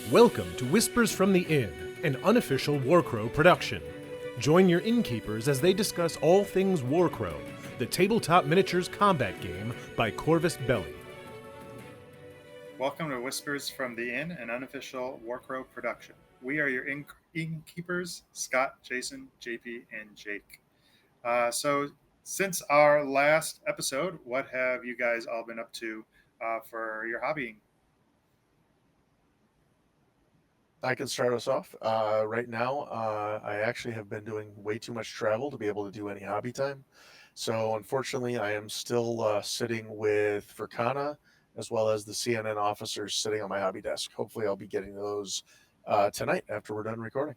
Welcome to Whispers from the Inn, an unofficial Warcrow production. Join your Innkeepers as they discuss all things Warcrow, the tabletop miniatures combat game by Corvus Belli. Welcome to Whispers from the Inn, an unofficial Warcrow production. We are your Innkeepers, Scott, Jason, JP, and Jake. So since our last episode, what have you guys all been up to for your hobbying? I can start us off. Right now, I actually have been doing way too much travel to be able to do any hobby time. So unfortunately, I am still sitting with Verkana as well as the CNN officers sitting on my hobby desk. Hopefully, I'll be getting those tonight after we're done recording.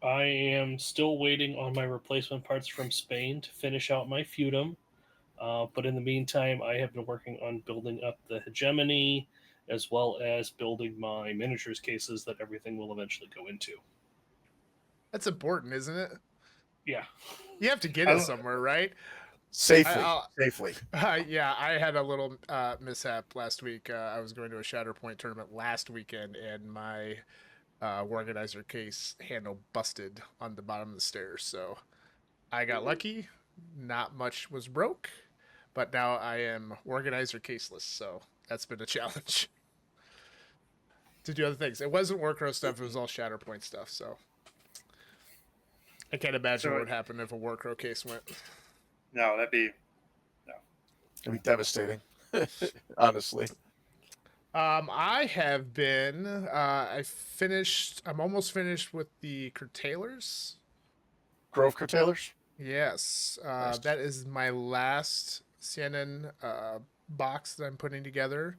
I am still waiting on my replacement parts from Spain to finish out my feudum. But in the meantime, I have been working on building up the hegemony, as well as building my miniatures cases that everything will eventually go into. That's important, isn't it? Yeah. You have to get it somewhere, right? Safely. Yeah, I had a little mishap last week. I was going to a Shatterpoint tournament last weekend, and my organizer case handle busted on the bottom of the stairs. So I got lucky. Not much was broke, but now I am organizer caseless. So that's been a challenge to do other things. It wasn't Warcrow stuff. It was all Shatterpoint stuff. So I can't imagine what would happen if a Warcrow case went. No, that'd be devastating, honestly. I have been. I'm almost finished with the Curtailers. Grove Curtailers? Yes. Nice. That is my last CNN box that I'm putting together.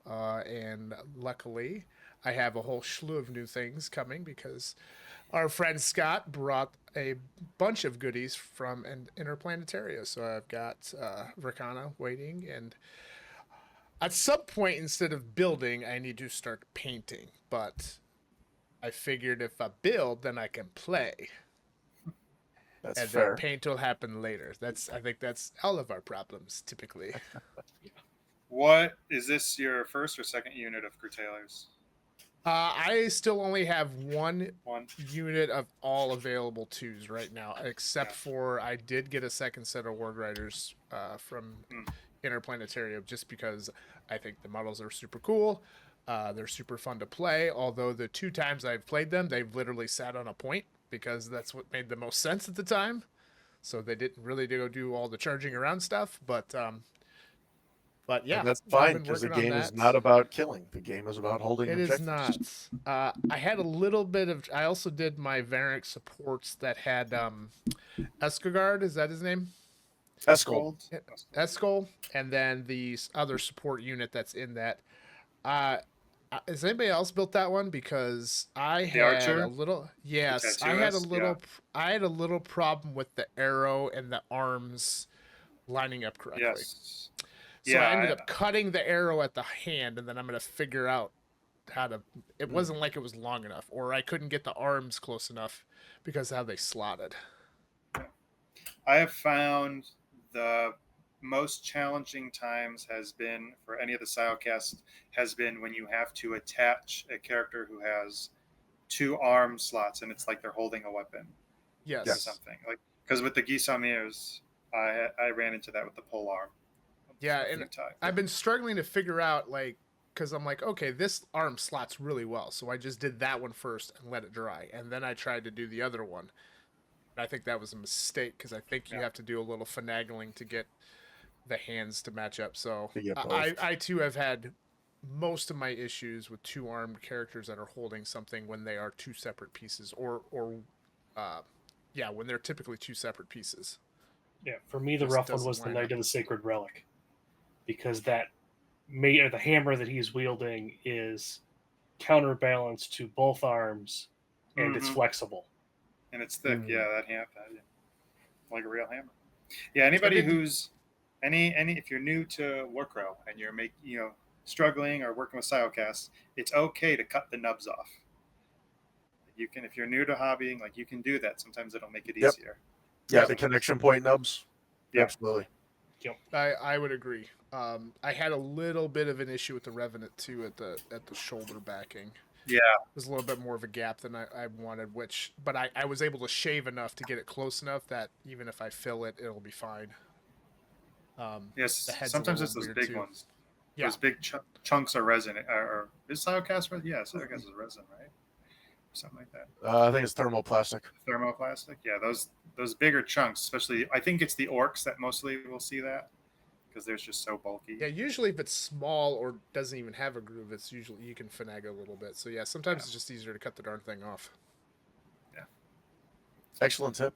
And luckily, I have a whole slew of new things coming because our friend Scott brought a bunch of goodies from an Interplanetario. So I've got Verkana waiting, and at some point, instead of building, I need to start painting. But I figured if I build, then I can play. That's and fair. Then paint will happen later. I think that's all of our problems, typically. What is this? Your first or second unit of Curtailers? I still only have one unit of all available twos right now, except for I did get a second set of Ward Riders from Interplanetarium just because I think the models are super cool. They're super fun to play, although the 2 times I've played them, they've literally sat on a point because that's what made the most sense at the time. So they didn't really go do all the charging around stuff, but yeah, and that's fine because the game is not about killing. The game is about holding objectives. It is not. I had a little bit of. I also did my variant supports that had Eskogard. Is that his name? Escol, and then the other support unit that's in that. Has anybody else built that one? Because I had a little. Yes, I had a little. Yeah. I had a little problem with the arrow and the arms lining up correctly. Yes. So I ended up cutting the arrow at the hand, and then I'm going to figure out how to. It wasn't like it was long enough, or I couldn't get the arms close enough because of how they slotted. I have found the most challenging times has been for any of the Silecasts has been when you have to attach a character who has 2 arm slots, and it's like they're holding a weapon. Yes. Or something like because with the Gisamirs, I ran into that with the pole arm. Yeah, and I've been struggling to figure out, because I'm like, okay, this arm slots really well, so I just did that one first and let it dry, and then I tried to do the other one. I think that was a mistake, because I think you have to do a little finagling to get the hands to match up, so I too have had most of my issues with 2 armed characters that are holding something when they are 2 separate pieces, or when they're typically 2 separate pieces. Yeah, for me, the rough one was the Knight of the Sacred Relic. Because the hammer that he's wielding is counterbalanced to both arms, and it's flexible. And it's thick, that hammer, like a real hammer. Yeah, anybody who's if you're new to Warcrow and you're struggling or working with Silecasts, it's okay to cut the nubs off. You can, if you're new to hobbying, like you can do that. Sometimes it'll make it Yep. easier. Yeah, the connection point nubs. Yeah. Absolutely. I would agree. I had a little bit of an issue with the Revenant too at the shoulder backing. Yeah. It was a little bit more of a gap than I wanted, but I was able to shave enough to get it close enough that even if I fill it, it'll be fine. Yes. The head's Sometimes a it's little those weird big too. ones. Yeah. Those big chunks are resin. Or is Siocast resin? Yeah, Siocast is resin, right? Something like that. I think it's thermoplastic. Thermoplastic. Yeah, those bigger chunks, especially. I think it's the orcs that mostly will see that because they're just so bulky. Yeah, usually if it's small or doesn't even have a groove, it's usually you can finagle a little bit. So yeah, sometimes it's just easier to cut the darn thing off. Yeah. Excellent tip.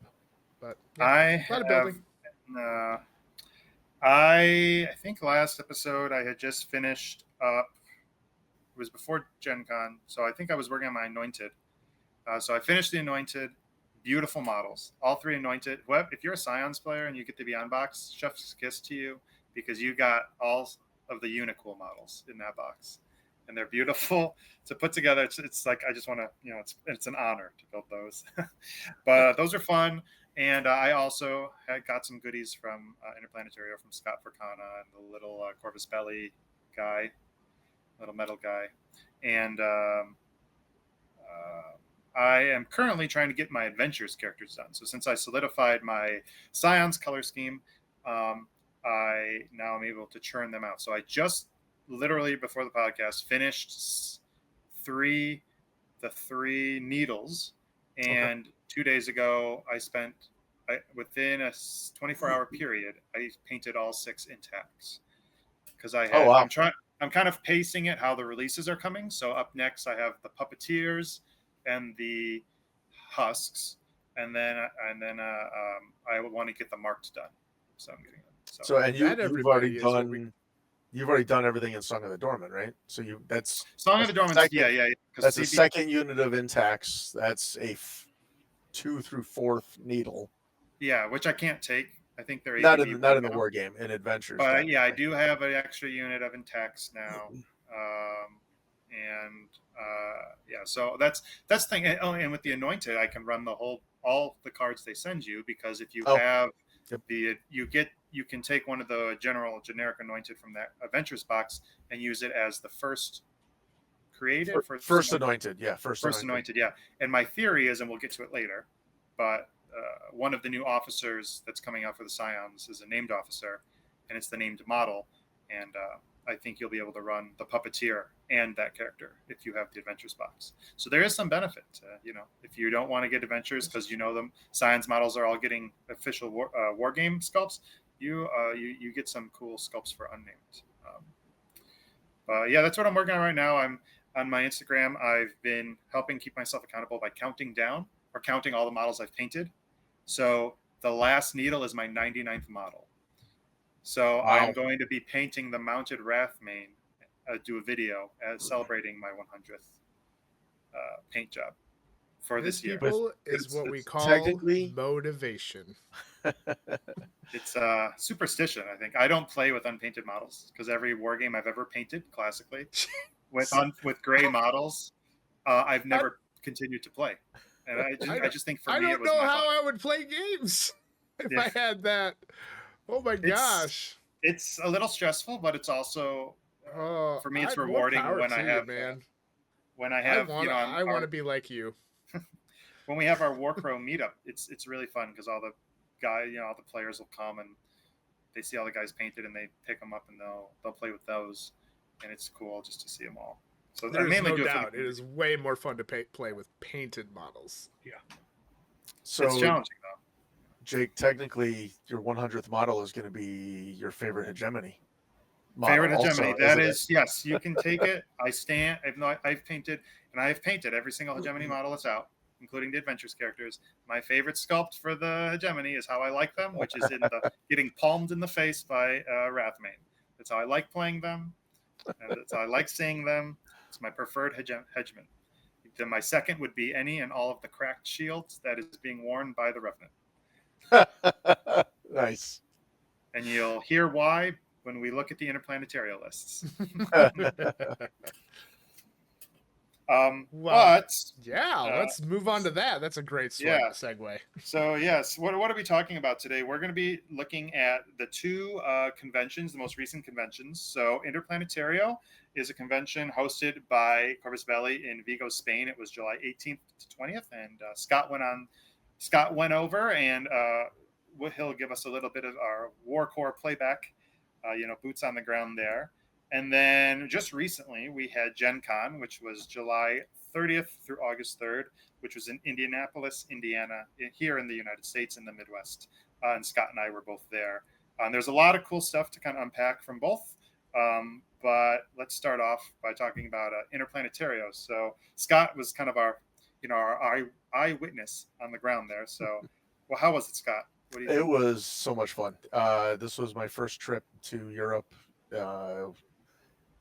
But I a lot of have. building. I think last episode I had just finished up. It was before GenCon, so I think I was working on my Anointed. So I finished the Anointed. Beautiful models, all 3 Anointed. Well, if you're a Scions player and you get the Beyond box, chef's kiss to you because you got all of the Unicool models in that box, and they're beautiful to put together. It's like I just want to, it's an honor to build those. But those are fun. And I also got some goodies from Interplanetario from Scott Furcana and the little Corvus Belli guy, little metal guy. And I am currently trying to get my adventures characters done. So since I solidified my Scions color scheme, I now am able to churn them out. So I just literally before the podcast finished the 3 needles. And 2 days ago, within a 24-hour period, I painted all 6 intacts because I'm kind of pacing it how the releases are coming. So up next, I have the Puppeteers and the Husks, and then I want to get the Marked done. So I'm getting them. So and you've already done everything in Song of the Dormant, right? So that's Song of the Dormant. Yeah. That's the second unit of intacts. That's a 2 through 4th needle. Yeah, which I can't take. I think they're not in the war game in adventures. But yeah, I do have an extra unit of intacts now, So that's the thing. And with the Anointed, I can run all the cards they send you because if you have you can take one of the generic Anointed from that Adventures box and use it as the first created first Anointed. First Anointed. Yeah. And my theory is, and we'll get to it later, but one of the new officers that's coming out for the Scions is a named officer, and it's the named model. And I think you'll be able to run the Puppeteer and that character if you have the Adventures box. So there is some benefit. If you don't want to get Adventures because them Scions models are all getting official war game sculpts, you get some cool sculpts for unnamed. That's what I'm working on right now. I'm on my Instagram. I've been helping keep myself accountable by counting down or counting all the models I've painted. So the last needle is my 99th model. So wow. I'm going to be painting the mounted Wrathmane, do a video celebrating my 100th paint job for this year. Is what we call motivation. It's superstition, I think. I don't play with unpainted models because every war game I've ever painted classically with gray models, I've never continued to play. And I just think for me, it was I don't know how I would play games if I had that. Oh my gosh. It's a little stressful, but it's also for me it's rewarding when I have I want to be like you. When we have our Warcrow meetup, it's really fun because all the all the players will come and they see all the guys painted and they pick them up and they'll play with those, and it's cool just to see them all. So there's no doubt it is way more fun to play with painted models. Yeah. So it's challenging though. Jake, technically, your 100th model is going to be your favorite hegemony. Favorite hegemony. That is, yes, you can take it. I've painted every single hegemony model that's out, including the Adventures characters. My favorite sculpt for the hegemony is how I like them, which is in the getting palmed in the face by Wrathmane. That's how I like playing them, and that's how I like seeing them. It's my preferred hegemon. Then my second would be any and all of the cracked shields that is being worn by the Revenant. Nice. And you'll hear why when we look at the Interplanetario lists. Well, But yeah, uh, let's move on to that. That's a great yeah. segue. So yes, what are we talking about today? We're going to be looking at the two conventions, the most recent conventions. So Interplanetario is a convention hosted by Corvus Belli in Vigo, Spain. It was July 18th to 20th, and Scott went over, and he'll give us a little bit of our Warcore playback. Boots on the ground there. And then just recently we had GenCon, which was July 30th through August 3rd, which was in Indianapolis, Indiana, here in the United States in the Midwest. And Scott and I were both there. There's a lot of cool stuff to kind of unpack from both. But let's start off by talking about Interplanetario. So Scott was kind of our eyewitness on the ground there. So, well, how was it, Scott? What do you It think? was so much fun. This was my first trip to Europe. Uh,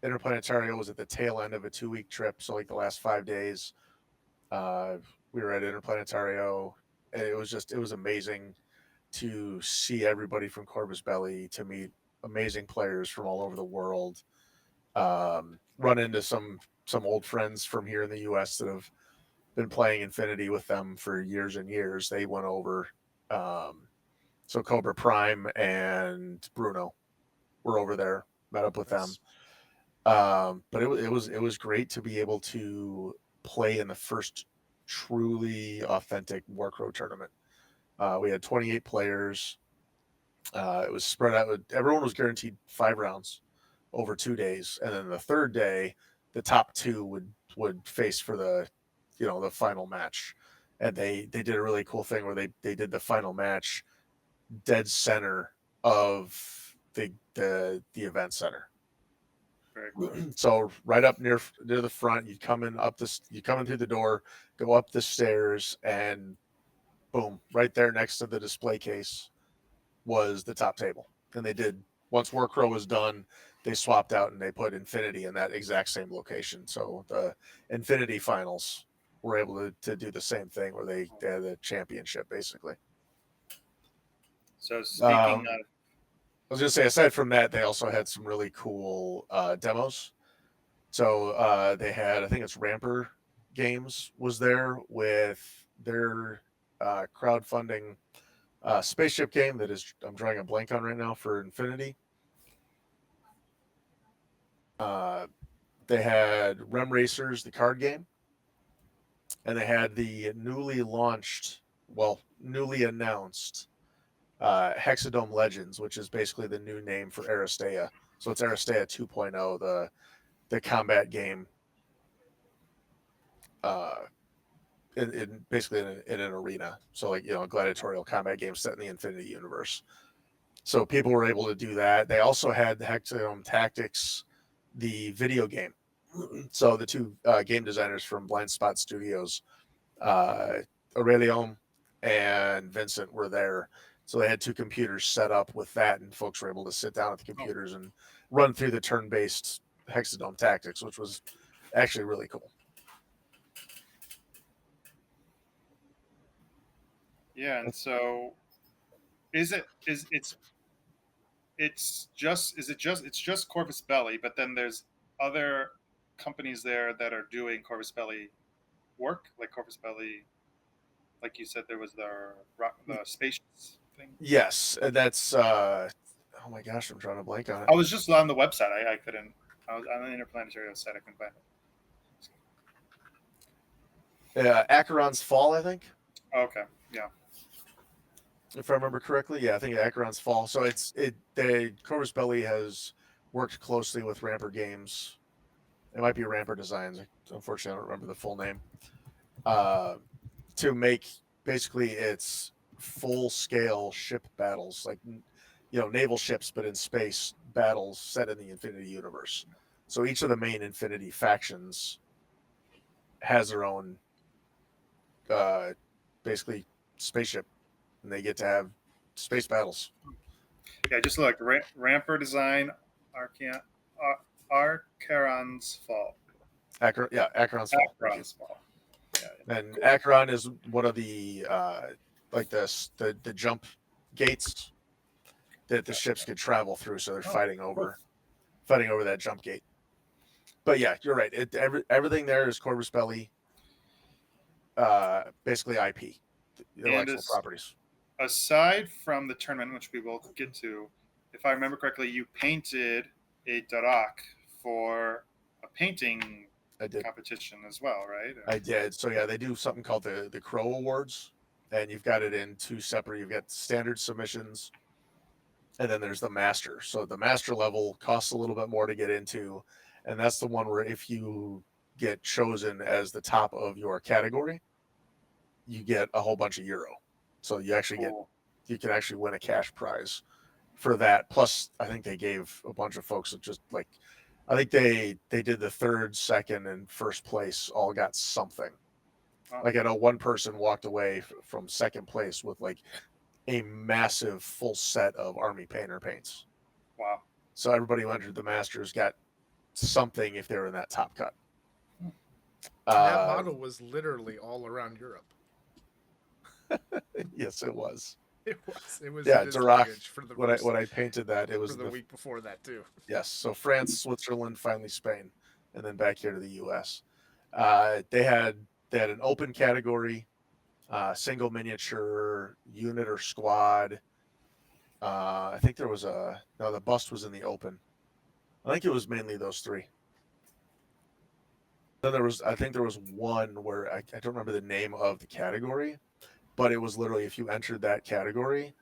Interplanetario was at the tail end of a 2-week trip, so like the last 5 days, we were at Interplanetario, and it was amazing to see everybody from Corvus Belli, to meet amazing players from all over the world, run into some old friends from here in the U.S. that have been playing Infinity with them for years and years. They went over. So Cobra Prime and Bruno were over there, met up with them. But it was great to be able to play in the first truly authentic Warcrow tournament. We had 28 players. It was spread out. Everyone was guaranteed 5 rounds over 2 days, and then the third day, the top two would face for the final match. And they did a really cool thing where they did the final match dead center of the event center. Very cool. So right up near the front, you come in through the door, go up the stairs, and boom, right there next to the display case was the top table. And once Warcrow was done, they swapped out and they put Infinity in that exact same location. So the Infinity finals were able to do the same thing where they had the championship basically. So speaking I of, was gonna say, aside from that, they also had some really cool demos. So they had, I think it's Ramper Games was there with their crowdfunding spaceship game that is, I'm drawing a blank on right now, for Infinity. They had Rem Racers, the card game, and they had the newly announced Hexadome Legends, which is basically the new name for Aristea. So it's Aristea 2.0, the combat game, basically in an arena. So like, a gladiatorial combat game set in the Infinity universe. So people were able to do that. They also had the Hexadome Tactics, the video game. So the two game designers from Blind Spot Studios, Aurelion and Vincent, were there. So they had two computers set up with that, and folks were able to sit down at the computers and run through the turn-based Hexadome Tactics, which was actually really cool. yeah, and so it's just Corvus Belli, but then there's other companies there that are doing Corvus Belli work, like Corvus Belli, like you said, there was the space thing. Yes, and that's oh my gosh, I'm drawing a blank on it. I was just on the website. I couldn't. I was on the Interplanetary site. I couldn't find it. Acheron's Fall, I think, Okay, yeah. if I remember correctly. Yeah, I think Acheron's Fall. So Corvus Belli has worked closely with Ramper Games. It might be Ramper Designs. Unfortunately, I don't remember the full name. To make basically its full-scale ship battles, like naval ships, but in space battles set in the Infinity universe. So each of the main Infinity factions has their own, basically, spaceship, and they get to have space battles. Yeah, just look. Ramper Design, Acheron's Fall. Acheron's Fall. Acheron's Fall. Yeah. And cool. Acheron is one of the like the jump gates that the ships could travel through. So they're fighting over that jump gate. But yeah, you're right. Everything there is Corvus Belli, basically IP, intellectual properties. Aside from the tournament, which we will get to, if I remember correctly, you painted a Darak for a painting competition as well, right? I did. So yeah, they do something called the Crow Awards, and you've got it in two separate. You've got standard submissions, and then there's the master. So the master level costs a little bit more to get into, and that's the one where if you get chosen as the top of your category, you get a whole bunch of euro. So you actually you can actually win a cash prize for that. Plus, I think they gave a bunch of folks that just like, I think they did the third, second, and first place all got something. Like I know one person walked away from second place with like a massive full set of Army Painter paints. Wow. So everybody who entered the Masters got something if they were in that top cut. That model was literally all around Europe. Yes, it was. It was. It was. Yeah, Darak. For the when I painted that, it was for the week before that too. Yes, so France, Switzerland, finally Spain, and then back here to the U.S. They had an open category, single miniature, unit or squad. I think there was the bust was in the open. I think it was mainly those three. Then I think there was one where I don't remember the name of the category, but it was literally if you entered that category,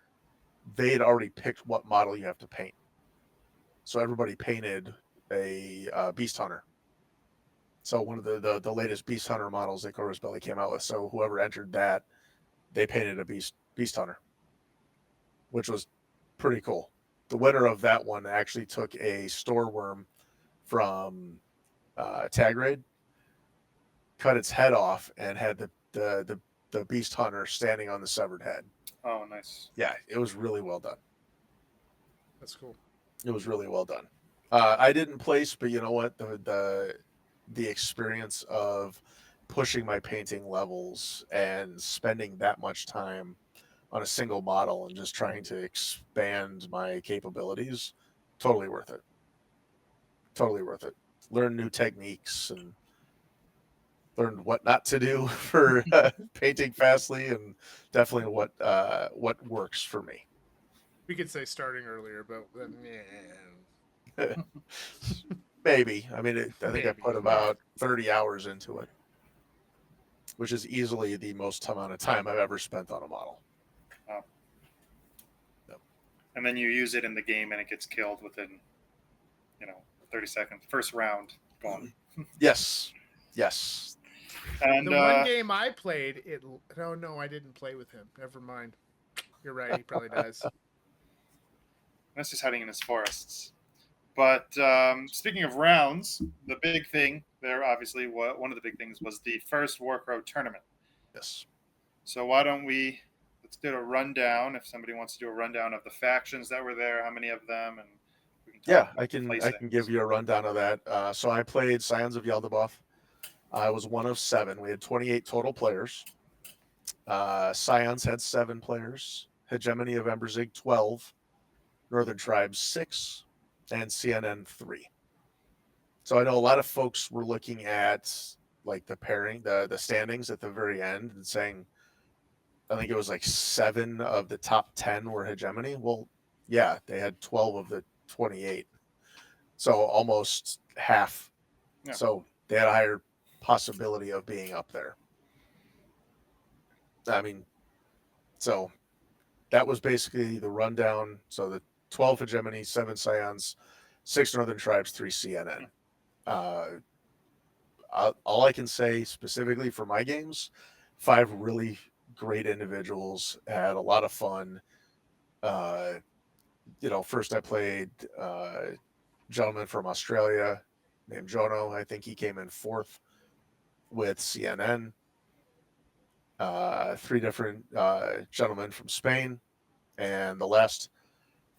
they had already picked what model you have to paint. So everybody painted a Beast Hunter. So one of the latest Beast Hunter models that Corvus Belli came out with. So whoever entered that, they painted a Beast Hunter, which was pretty cool. The winner of that one actually took a store worm from Tag Raid, cut its head off, and had the Beast Hunter standing on the severed head. Oh, nice. Yeah, it was really well done. That's cool. It was really well done. I didn't place, but you know what? The experience of pushing my painting levels and spending that much time on a single model and just trying to expand my capabilities, totally worth it. Totally worth it. Learn new techniques and learn what not to do for painting fastly, and definitely what works for me. We could say starting earlier, but Maybe. I mean, I think I put about 30 hours into it, which is easily the most amount of time I've ever spent on a model. Wow. Yep. And then you use it in the game and it gets killed within, 30 seconds. First round, gone. Yes. And the one game I played, no, I didn't play with him. Never mind. You're right. He probably does. Unless he's hiding in his forests. But speaking of rounds, the big thing there, obviously, one of the big things was the first Warcrow tournament. Yes. So why don't let's do a rundown, if somebody wants to do a rundown of the factions that were there, how many of them, and we can talk about I can give you a rundown of that. So I played Scions of Yaldabaoth. I was one of 7. We had 28 total players. Scions had 7 players. Hegemony of Emberzig 12. Northern Tribes 6. And CNN 3. So I know a lot of folks were looking at like the pairing, the standings at the very end and saying, I think it was like 7 of the top 10 were Hegemony. Well, yeah, they had 12 of the 28. So almost half. Yeah. So they had a higher possibility of being up there. I mean, so that was basically the rundown. So the 12 Hegemony, 7 Scions, 6 Northern Tribes, 3 CNN. All I can say specifically for my games, 5 really great individuals, had a lot of fun. First I played a gentleman from Australia named Jono. I think he came in 4th with CNN. 3 different gentlemen from Spain, and the last,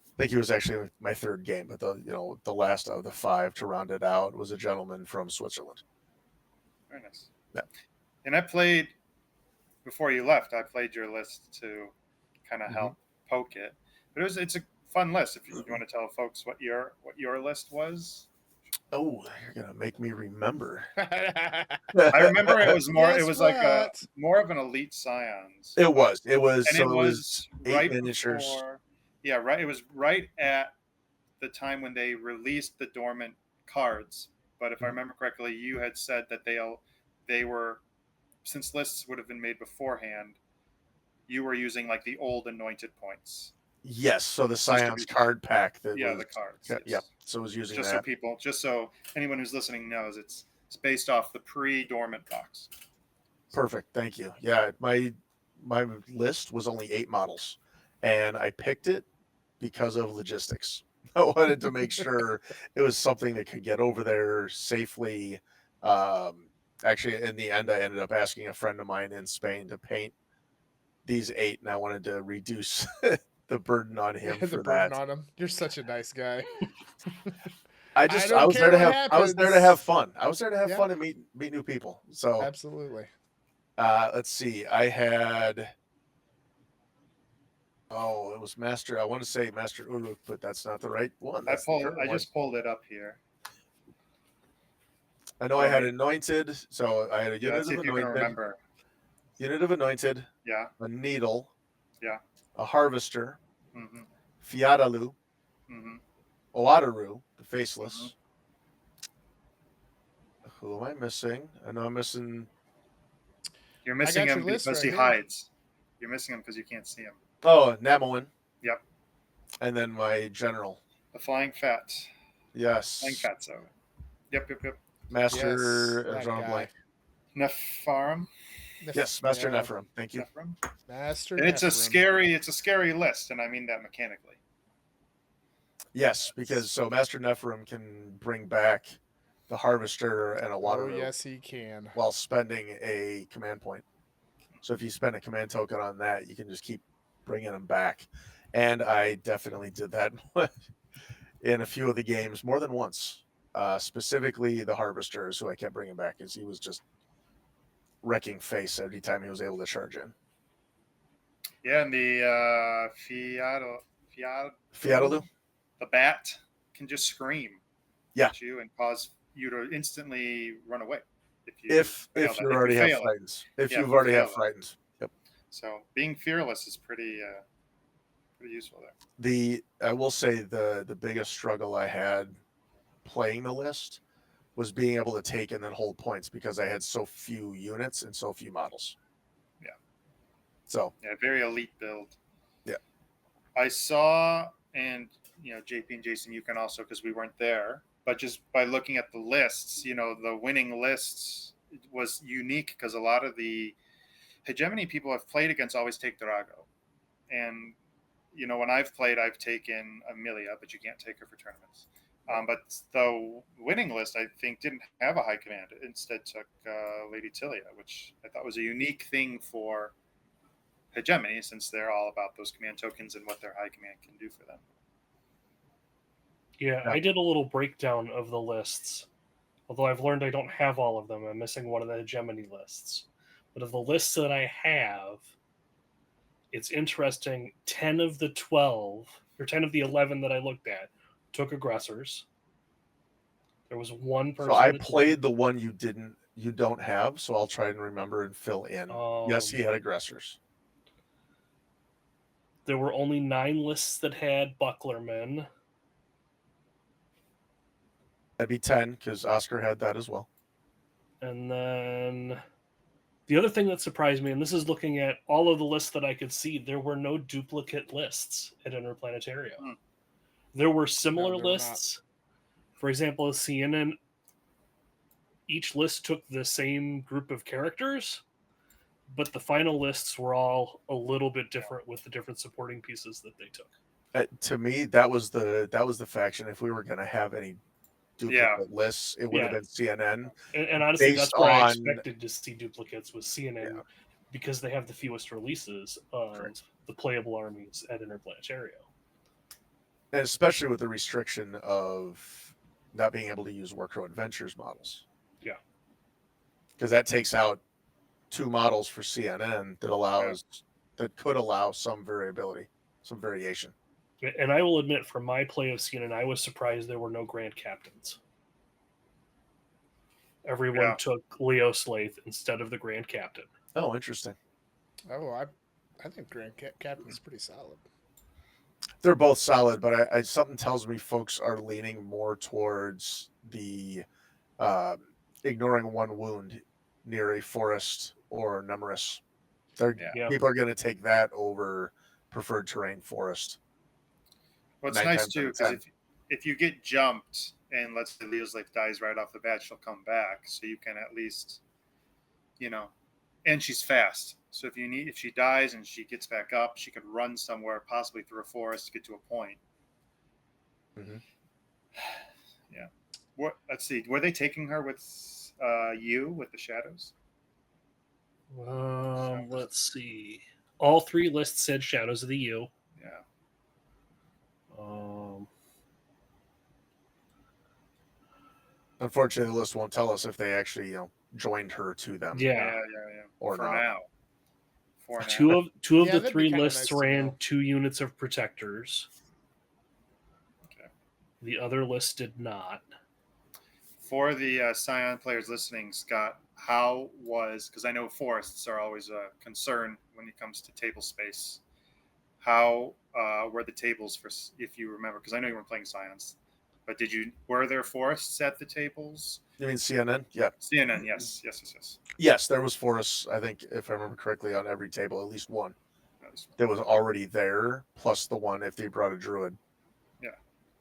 I think he was actually my 3rd game, but the last of the 5 to round it out was a gentleman from Switzerland. Very nice. Yeah. And I played, before you left, I played your list to kind of help poke it. But it's a fun list. If you want to tell folks what your list was. Oh, you're gonna make me remember. I remember it was more. It Guess was like a what? more of an elite scions. It but- was. It was. and So it it was was 8 right miniatures. before. Yeah, right. It was right at the time when they released the dormant cards. But if I remember correctly, you had said that they were, since lists would have been made beforehand, you were using like the old anointed points. Yes. So the Scions card pack that Yeah, was. the cards. Yep. Yes. So it was using Just that. so anyone who's listening knows, it's based off the pre-dormant box. Perfect. Thank you. Yeah. My list was only 8 models, and I picked it because of logistics. I wanted to make sure it was something that could get over there safely. Actually, in the end, I ended up asking a friend of mine in Spain to paint these 8, and I wanted to reduce the burden on him The for burden that. on him. You're such a nice guy. I don't was care there to what have I was there to have happens. fun. I was there to have Yeah. fun and meet new people. So Absolutely. let's see. I had it was Master. I want to say Master Uruk, but that's not the right one. That's the current I one. just pulled it up here. I know I had Anointed, so I had a Yeah, unit let's see of if you can Anointed, remember. Yeah. a Needle, Yeah. a Harvester, Mm-hmm. Fiatalu, Mm-hmm. Oataru, the Faceless. Who am I missing? I know I'm missing. You're missing got him your list because right he here. hides. You're missing him because you can't see him. Oh, Namoan. Yep. And then my General. The Flying Fat. Yes. Flying Fatso. Yep. Master. Yes, I was that on a guy. blank. Nepharim. Yes, Master Yeah. Nephirim. Thank you. Nephirim. Master. And it's a Nephirim. scary list, and I mean that mechanically. Yes, because so Master Nephirim can bring back the Harvester and a Water Oh yes, he can. while spending a command point. So if you spend a command token on that, you can just keep bringing them back. And I definitely did that in a few of the games more than once. Specifically the Harvesters, who I kept bringing back because he was just wrecking face every time he was able to charge in. Yeah, and the Fiatalu? The bat can just scream Yeah. at you and cause you to instantly run away. If you already have frightens. If you've already have frightens. Yep. So being fearless is pretty useful there. I will say the biggest struggle I had playing the list was being able to take and then hold points because I had so few units and so few models. Yeah. So very elite build. Yeah. I saw, and JP and Jason, you can also, because we weren't there, but just by looking at the lists, the winning lists was unique because a lot of the hegemony people I've played against always take Drago. And, when I've played, I've taken Amelia, but you can't take her for tournaments. But the winning list, I think, didn't have a high command. It instead took Lady Tilia, which I thought was a unique thing for hegemony, since they're all about those command tokens and what their high command can do for them. Yeah, I did a little breakdown of the lists. Although I've learned I don't have all of them. I'm missing one of the hegemony lists. But of the lists that I have, it's interesting. 10 of the 12, or 10 of the 11 that I looked at, took aggressors. There was one person. So I played the one you don't have, so I'll try and remember and fill in. Yes, he had aggressors. There were only 9 lists that had bucklermen. That'd be 10, because Oscar had that as well. And then the other thing that surprised me, and this is looking at all of the lists that I could see, there were no duplicate lists at Interplanetario. There were similar lists. For example, CNN, each list took the same group of characters, but the final lists were all a little bit different with the different supporting pieces that they took. To me, that was the faction. If we were going to have any duplicate lists, it would have been CNN. And honestly, that's where I expected to see duplicates with CNN because they have the fewest releases of the playable armies at Interplanetario. And especially with the restriction of not being able to use Warcrow Adventures models. Yeah. Because that takes out 2 models for CNN that could allow some variability, some variation. And I will admit, from my play of CNN, I was surprised there were no Grand Captains. Everyone Yeah. took Leo Slaith instead of the Grand Captain. Oh, interesting. Oh, I think Grand Captain's pretty solid. They're both solid, but I something tells me folks are leaning more towards the uh, ignoring one wound near a forest or numerous. Yeah. Yeah. People are going to take that over preferred terrain forest. Well, it's 9 nice times out too of because 10. if you get jumped and let's say Leo's like dies right off the bat, she'll come back, so you can at least, you know, and she's fast. So if she dies and she gets back up, she could run somewhere, possibly through a forest, to get to a point. Mhm. Yeah. What? Let's see. Were they taking her with you with the shadows? Let's see. All 3 lists said Shadows of the U. Yeah. Um, Unfortunately, the list won't tell us if they actually joined her to them. yeah. Or For not. now. For now. Two of Yeah, the that'd be 3 kinda lists nice to ran know. 2 units of protectors. Okay. The other list did not. For the Scion players listening, Scott, how was, because I know forests are always a concern when it comes to table space. How were the tables for, if you remember, because I know you weren't playing Scions, but were there forests at the tables? You mean CNN? Yeah. CNN, yes. Yes, there was forests, I think, if I remember correctly, on every table, at least one. That That was already there, plus the one if they brought a druid. Yeah.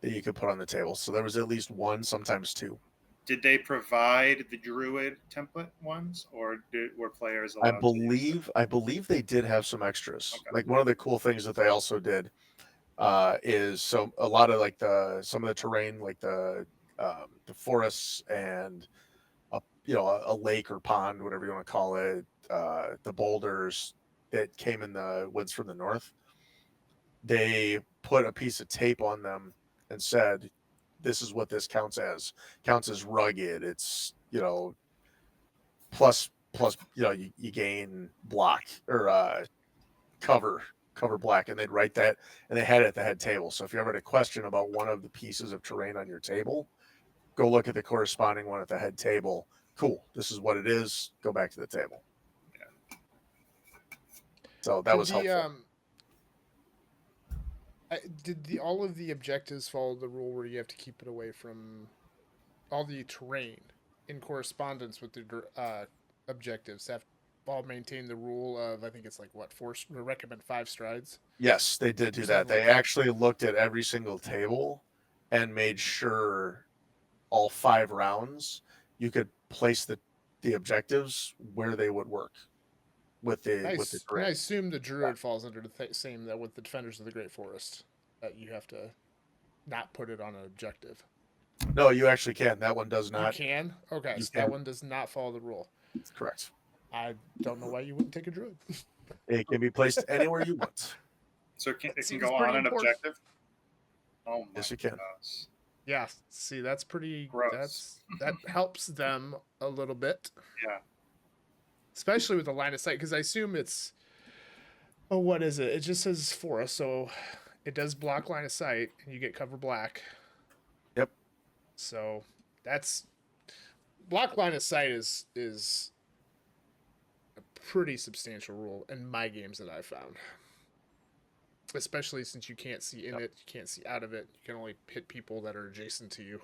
That you could put on the table. So there was at least one, sometimes 2. Did they provide the druid template ones, or were players allowed to use I believe they did have some extras. Okay. Like one of the cool things that they also did is so a lot of like some of the terrain, like the forests and a lake or pond, whatever you want to call it, the boulders that came in the woods from the north. They put a piece of tape on them and said, "This is what this counts as. Counts as rugged. It's plus you gain block or cover black," and they'd write that, and they had it at the head table. So if you ever had a question about one of the pieces of terrain on your table, go look at the corresponding one at the head table. Cool, this is what it is. Go back to the table. Yeah. So that was helpful. Did all of the objectives follow the rule where you have to keep it away from all the terrain in correspondence with the objectives? Have all maintain the rule of, I think it's like what, recommend 5 strides. Yes, they did do that. Something They like that. actually looked at every single table and made sure all 5 rounds you could place the objectives where they would work with the And terrain. I assume the druid falls under the same that with the defenders of the Great Forest, that you have to not put it on an objective. No, you actually can. That one does You not. can? Okay, You so can. that one does not follow the rule. Correct. I don't know why you wouldn't take a druid. It can be placed anywhere you want. So it can seems go pretty on an important. objective? Oh my Yes, you can. gosh. Yeah, see, that's pretty. Gross. That helps them a little bit, Yeah. especially with the line of sight, because I assume it's. Oh, what is it? It just says forest, so it does block line of sight, and you get cover black. Yep. So that's block line of sight is a pretty substantial rule in my games that I've found. Especially since you can't see in it, you can't see out of it. You can only hit people that are adjacent to you.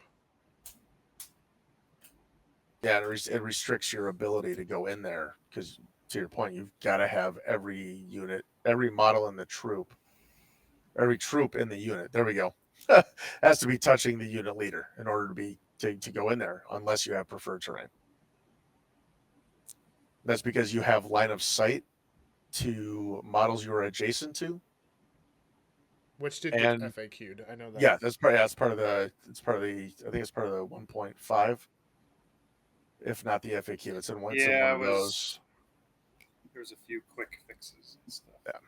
Yeah, it restricts your ability to go in there because, to your point, you've got to have every unit, every model in the troop, every troop in the unit. There we go. Has to be touching the unit leader in order to go in there, unless you have preferred terrain. That's because you have line of sight to models you are adjacent to. Which did And- get FAQ'd. I know that. Yeah, that's part of the. I think it's part of the 1.5. If not the FAQ, it's in one of those. There's a few quick fixes and stuff. Yeah.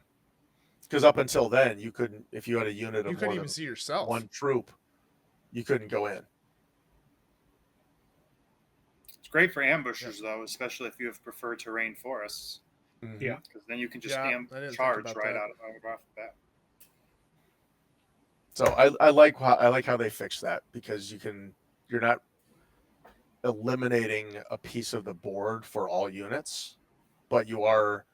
Because up until then, you couldn't. If you had a unit You of couldn't more even than see yourself. one troop, you couldn't go in. It's great for ambushers though, especially if you have preferred terrain forests, Yeah. because then you can just Yeah, I didn't think charge about right that. out off the bat. So I like how they fixed that because you're not eliminating a piece of the board for all units, but you are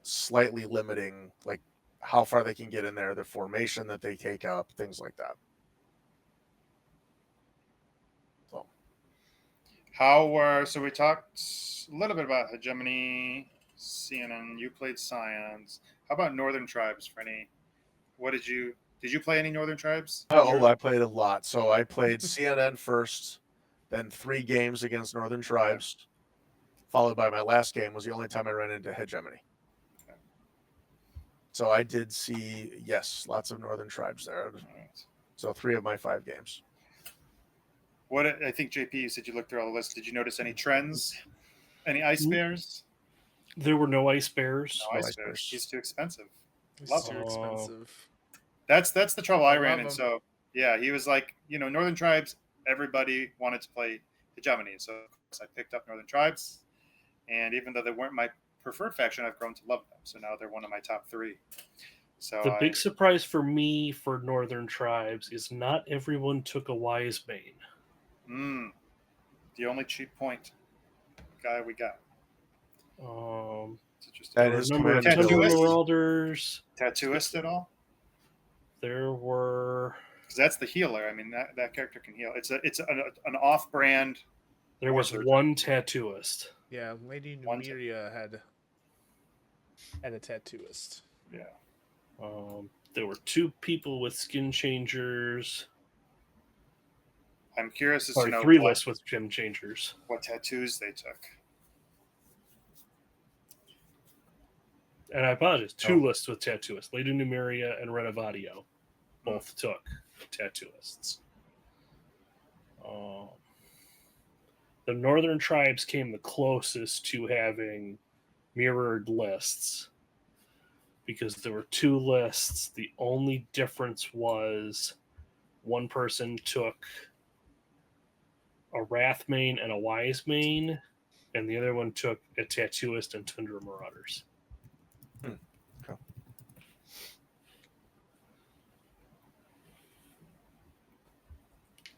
slightly limiting like how far they can get in there, the formation that they take up, things like that. So So we talked a little bit about hegemony, CNN. You played Scions. How about Northern Tribes? Did you play any Northern Tribes? I played a lot. So I played CNN first, then 3 games against Northern Tribes, followed by my last game was the only time I ran into hegemony. Okay. So I did see, yes, lots of Northern Tribes there. All right. So 3 of my 5 games. I think JP, you said you looked through all the lists. Did you notice any trends? Any ice bears? There were no ice bears. No No ice ice bears. bears. He's too expensive. It's Love too him. expensive. That's the trouble I I ran love in. him. So yeah, he was like, Northern Tribes. Everybody wanted to play hegemony, so of course I picked up Northern Tribes. And even though they weren't my preferred faction, I've grown to love them. So now they're one of my top 3. So The big surprise for me for Northern Tribes is not everyone took a wise bane. The only cheap point guy we got. That It's interesting. There were is a number of command Tundra ability. Marauders. Tattooist at all? There were Because that's the healer. I mean, that character can heal. It's an off-brand. there was Warsurgeon. one tattooist. Yeah, Lady One Numeria had a tattooist. Yeah. There were 2 people with skin changers. I'm curious as Sorry, to know 3 lists with skin changers. what tattoos they took. And I apologize, 2 lists with tattooists. Lady Numeria and Renovadio both took tattooists. The Northern Tribes came the closest to having mirrored lists because there were 2 lists. The only difference was one person took a Wrathmane and a Wisemane, and the other one took a Tattooist and Tundra Marauders. Okay.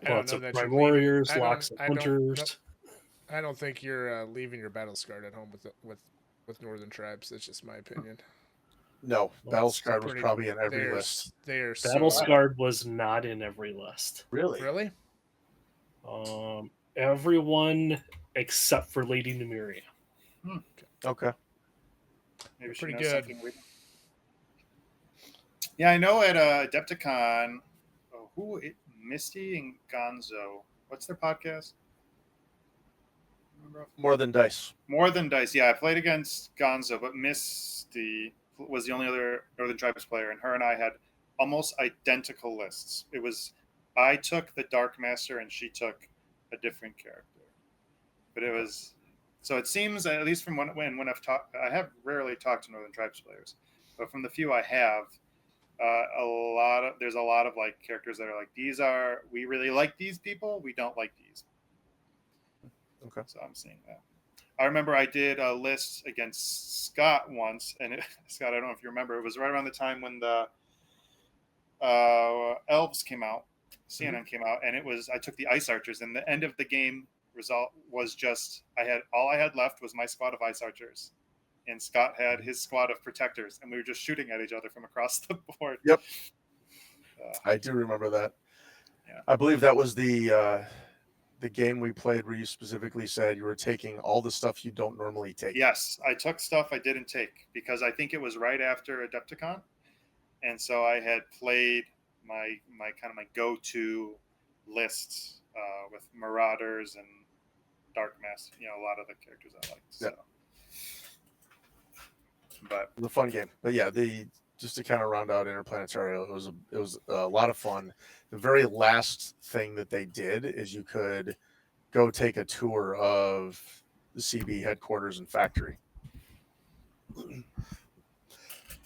Lots of Prime Warriors, lots of Hunters. I don't think you're leaving your battle scarred at home with Northern Tribes. That's just my opinion. No, Battle Scarred was probably in every list. They are Battle Scarred was not in every list. Really? Really? Everyone except for Lady Numeria. Okay. Maybe she Pretty knows good. something we don't. Yeah, I know at Adepticon, Misty and Gonzo. What's their podcast? Remember? More Than Dice. More Than Dice. Yeah, I played against Gonzo, but Misty was the only other Northern Tribes player, and her and I had almost identical lists. I took the Dark Master, and she took a different character. But it was so. It seems, at least from when I've talked, I have rarely talked to Northern Tribes players, but from the few I have, there's a lot of like characters that are like, we really like these people, we don't like these. Okay. So I'm seeing that. I remember I did a list against Scott once, and Scott, I don't know if you remember, it was right around the time when the Elves came out, CNN came out, and I took the Ice Archers, and the end of the game result was just all I had left was my squad of Ice Archers, and Scott had his squad of Protectors, and we were just shooting at each other from across the board. Yep. I do remember that. Yeah. I believe that was the game we played where you specifically said you were taking all the stuff you don't normally take. Yes, I took stuff I didn't take because I think it was right after Adepticon, and so I had played my kind of my go-to lists with Marauders and Dark Mass. A lot of the characters I liked. So. Yep. But It was a fun game. But yeah, just to kind of round out Interplanetario, it was a lot of fun. The very last thing that they did is you could go take a tour of the CB headquarters and factory.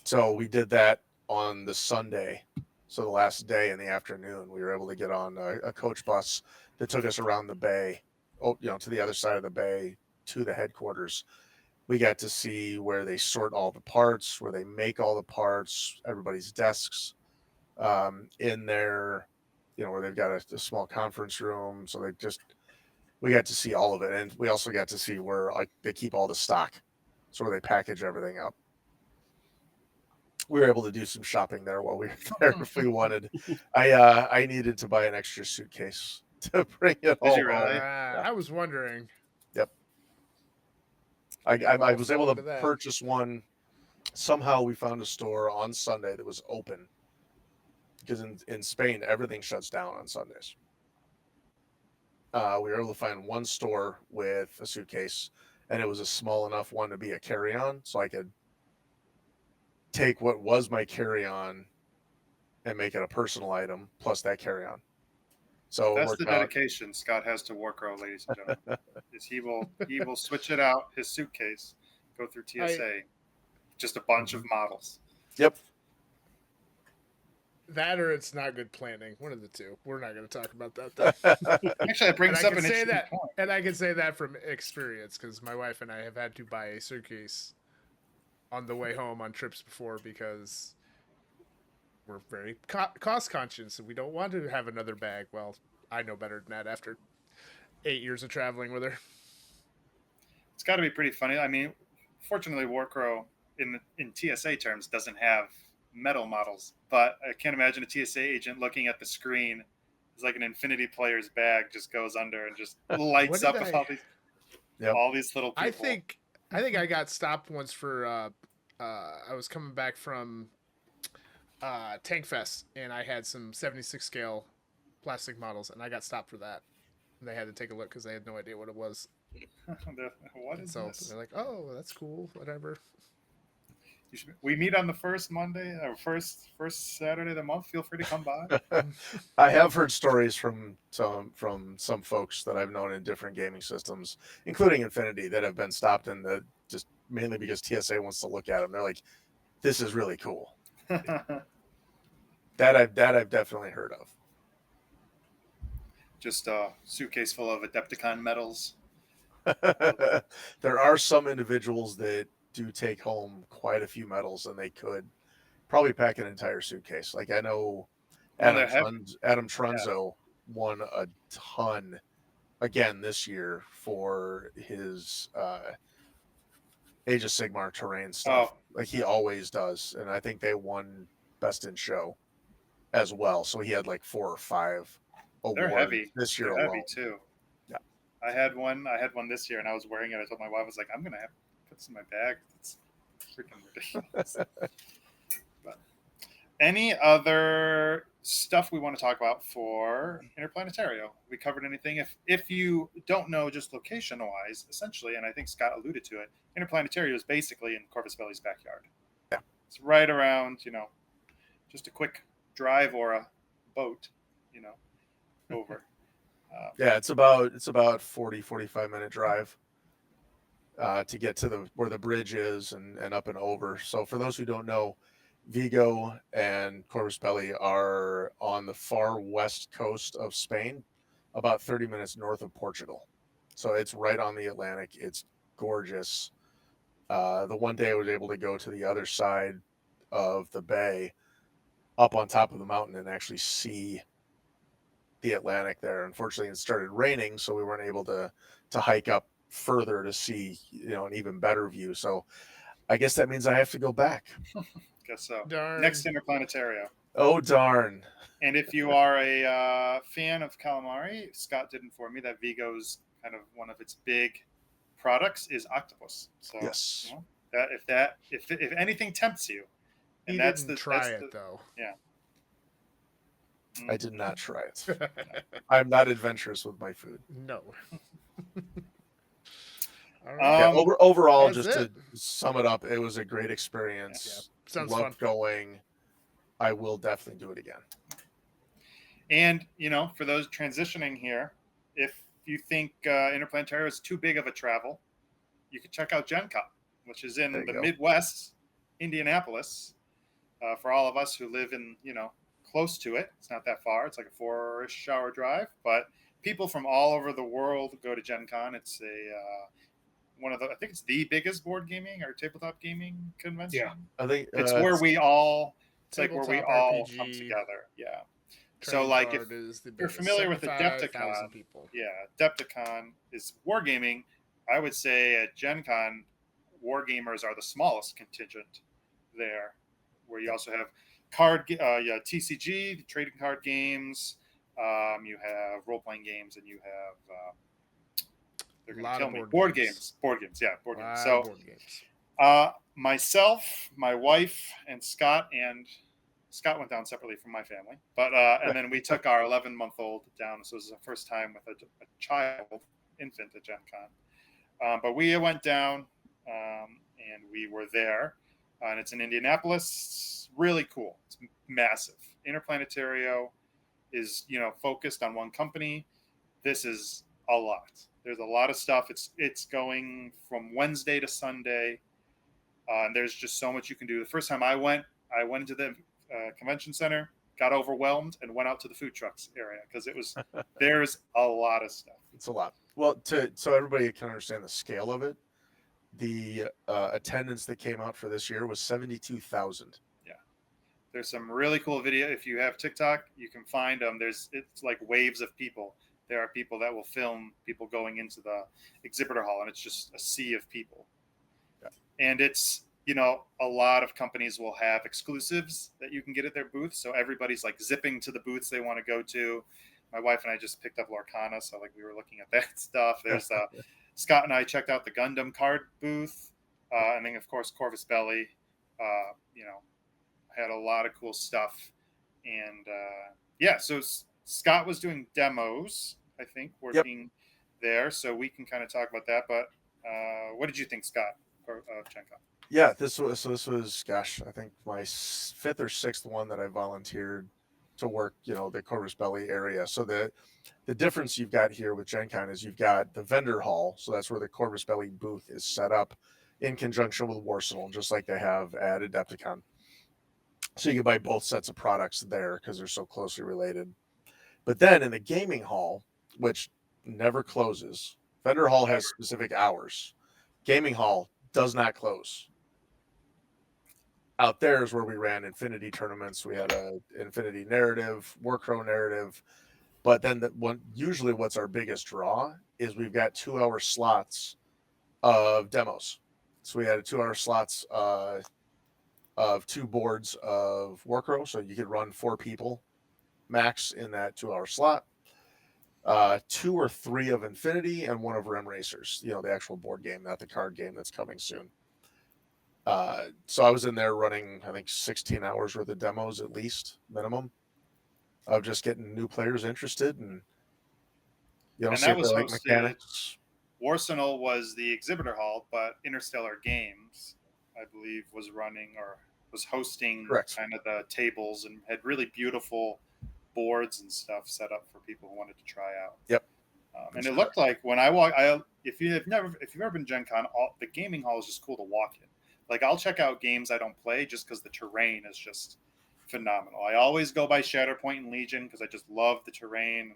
So we did that on the Sunday. So the last day in the afternoon, we were able to get on a coach bus that took us around the bay, to the other side of the bay to the headquarters. We got to see where they sort all the parts, where they make all the parts, everybody's desks in there, where they've got a small conference room. So we got to see all of it, and we also got to see where like they keep all the stock, so where they package everything up. We were able to do some shopping there while we were there if we wanted. I needed to buy an extra suitcase to bring it all you really? home. Yeah. I was wondering. Yep. Yeah, I well, was fall able into to that. purchase one. Somehow we found a store on Sunday that was open because in Spain everything shuts down on Sundays. We were able to find one store with a suitcase, and it was a small enough one to be a carry-on, so I could take what was my carry-on and make it a personal item plus that carry-on. So it That's worked the out. dedication Scott has to Warcrow, ladies and gentlemen. Is he will switch it out, his suitcase, go through TSA, just a bunch of models. Yep. That or it's not good planning. One of the two. We're not going to talk about that though. Actually, it brings And I up can an say interesting that, point. and I can say that from experience because my wife and I have had to buy a suitcase on the way home on trips before because we're very cost conscious and we don't want to have another bag. Well, I know better than that after 8 years of traveling with her. It's got to be pretty funny. I mean, fortunately, Warcrow in TSA terms doesn't have metal models, but I can't imagine a TSA agent looking at the screen. It's like an Infinity player's bag just goes under and just lights up with all these little people. I think I got stopped once for I was coming back from Tank Fest and I had some 76 scale plastic models and I got stopped for that. And they had to take a look because they had no idea what it was. What is so this? They're like, "Oh, that's cool. Whatever." We meet on the first Monday or first Saturday of the month. Feel free to come by. I have heard stories from some folks that I've known in different gaming systems, including Infinity, that have been stopped in the just mainly because TSA wants to look at them. They're like, "This is really cool." That I've definitely heard of. Just a suitcase full of Adepticon medals. There are some individuals that do take home quite a few medals, and they could probably pack an entire suitcase. Like I know Adam Trunzo won a ton again this year for his Age of Sigmar terrain stuff. Like he always does, and I think they won Best in Show as well. So he had like 4 or 5 awards. They're heavy this year. They're alone. heavy too. Yeah, I had one this year, and I was wearing it. I told my wife, I was like, "I'm gonna have to put this in my bag. It's freaking ridiculous." But any other stuff we want to talk about for Interplanetario? We covered anything? If you don't know, just location wise, essentially, and I think Scott alluded to it, Interplanetario is basically in Corvus Belli's backyard. Yeah, it's right around. Just a quick drive or a boat. Over. Yeah, it's about 45 minute drive to get to where the bridge is and up and over. So for those who don't know, Vigo and Corvus Belli are on the far west coast of Spain, about 30 minutes north of Portugal. So it's right on the Atlantic. It's gorgeous. The one day I was able to go to the other side of the bay, up on top of the mountain, and actually see the Atlantic there. Unfortunately, it started raining, so we weren't able to hike up further to see an even better view. So I guess that means I have to go back. Guess so. Darn. Next Interplanetario. Oh darn! And if you are a fan of calamari, Scott did inform me that Vigo's kind of one of its big products is octopus. So Yes. If anything tempts you, and He didn't try it though. Yeah. I did not try it. I'm not adventurous with my food. No. All Yeah, overall, that's just it. to sum it up, it was a great experience. Yeah, sounds Loved fun. going. I will definitely do it again. And for those transitioning here, if you think Interplanetario is too big of a travel, you can check out GenCon, which is in the Midwest, Indianapolis. For all of us who live in close to it, it's not that far. It's like a 4-ish hour drive, but people from all over the world go to GenCon. It's I think it's the biggest board gaming or tabletop gaming convention. Yeah. I think it's where we all. It's like where we Tabletop all RPG. come together. Yeah. So, Trading like, if card is the you're biggest. familiar with 75,000 Adepticon, people. yeah, Adepticon is wargaming. I would say at Gen Con, wargamers are the smallest contingent there, where you also have yeah, TCG, the trading card games. You have role playing games, and you have they're A going to lot kill of me. board Board games. games, board games, yeah, board A games. lot So of board games. myself, my wife, and Scott went down separately from my family, but and then we took our 11-month-old down. So it was the first time with a child, infant at Gen Con. But we went down and we were there, and it's in Indianapolis. It's really cool. It's massive. Interplanetario is focused on one company. This is a lot. There's a lot of stuff. It's going from Wednesday to Sunday, and there's just so much you can do. The first time I went into the convention center, got overwhelmed, and went out to the food trucks area because there's a lot of stuff. It's a lot. Well, so everybody can understand the scale of it. The attendance that came out for this year was 72,000. Yeah, there's some really cool video. If you have TikTok, you can find them. It's like waves of people. There are people that will film people going into the exhibitor hall, and it's just a sea of people. Yeah. And it's a lot of companies will have exclusives that you can get at their booth. So everybody's like zipping to the booths they want to go to. My wife and I just picked up Lorcana, so like we were looking at that stuff. There's Scott and I checked out the Gundam card booth, and then of course Corvus Belli. Had a lot of cool stuff, and yeah. So Scott was doing demos, I think, working there. So we can kind of talk about that. But what did you think, Scott, of Gen Con? Yeah, this was gosh, I think my fifth or sixth one that I volunteered to work, the Corvus Belli area. So the difference you've got here with Gen Con is you've got the vendor hall, so that's where the Corvus Belli booth is set up in conjunction with Warsenal, just like they have at Adepticon. So you can buy both sets of products there because they're so closely related. But then in the gaming hall, which never closes, vendor hall has specific hours. Gaming hall does not close. Out there is where we ran Infinity tournaments. We had a Infinity narrative, Warcrow narrative, but then usually what's our biggest draw is we've got 2-hour slots of demos. So we had 2-hour slots of 2 boards of Warcrow, so you could run 4 people max in that 2-hour slot. 2 or 3 of Infinity and 1 of Rim Racers. The actual board game, not the card game that's coming soon. So I was in there running, I think, 16 hours worth of demos at least, minimum, of just getting new players interested and and see that if was they like hosted. mechanics. Warsenal was the exhibitor hall, but Interstellar Games, I believe, was running or was hosting Correct. kind of the tables and had really beautiful boards and stuff set up for people who wanted to try out. Yep. And it looked like when I walked, if you've ever been Gen Con, the gaming hall is just cool to walk in. Like I'll check out games I don't play just because the terrain is just phenomenal. I always go by Shatterpoint and Legion because I just love the terrain.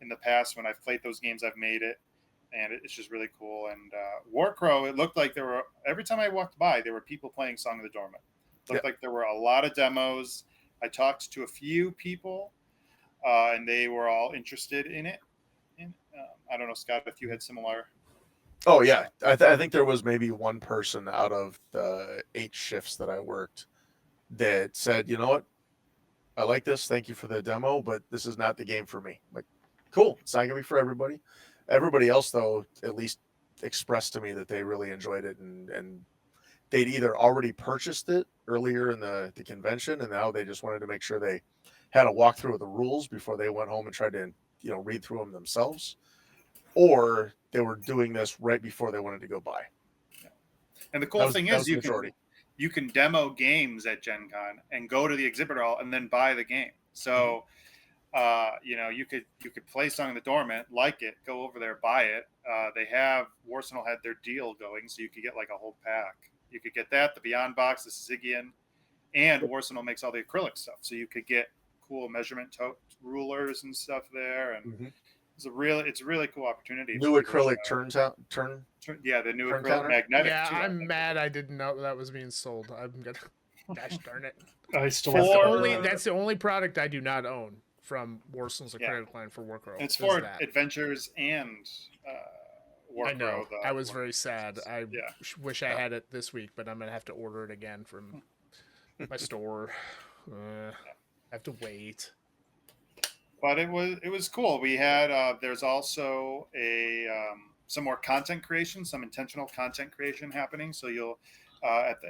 In the past, when I've played those games, I've made it, and it's just really cool. And Warcrow, it looked like there were, every time I walked by, there were people playing Song of the Dormant. It looked like there were a lot of demos. I talked to a few people, and they were all interested in it. And I don't know, Scott, if you had similar. Oh yeah, I think there was maybe one person out of the 8 shifts that I worked that said, you know what, I like this. Thank you for the demo, but this is not the game for me. Like, cool, it's not gonna be for everybody. Everybody else, though, at least expressed to me that they really enjoyed it, and they'd either already purchased it earlier in the convention, and now they just wanted to make sure they had a walkthrough of the rules before they went home and tried to read through them themselves, or they were doing this right before they wanted to go buy. Yeah. And the cool thing is you can demo games at Gen Con and go to the exhibitor hall and then buy the game. So you could play Song of the Dormant, like it, go over there, buy it. They have Warsenal had their deal going, so you could get like a whole pack. You could get that, the Beyond Box, the Stygian, and Warsenal makes all the acrylic stuff, so you could get cool measurement rulers and stuff there, and it's a really cool opportunity. New acrylic yeah, the new acrylic counter? magnetic. Yeah, too, I'm mad I didn't know that was being sold. I'm gonna, gosh darn it. I still That's have the to only order. that's the only product I do not own from Warsaws a credit line for Warcrow. It's Is for that. adventures and Warcrow. I know. the I was one very that sad. exists. I Yeah. wish I had it this week, but I'm gonna have to order it again from my store. I have to wait. But it was cool. We had there's also a some more content creation, some intentional content creation happening. So you'll at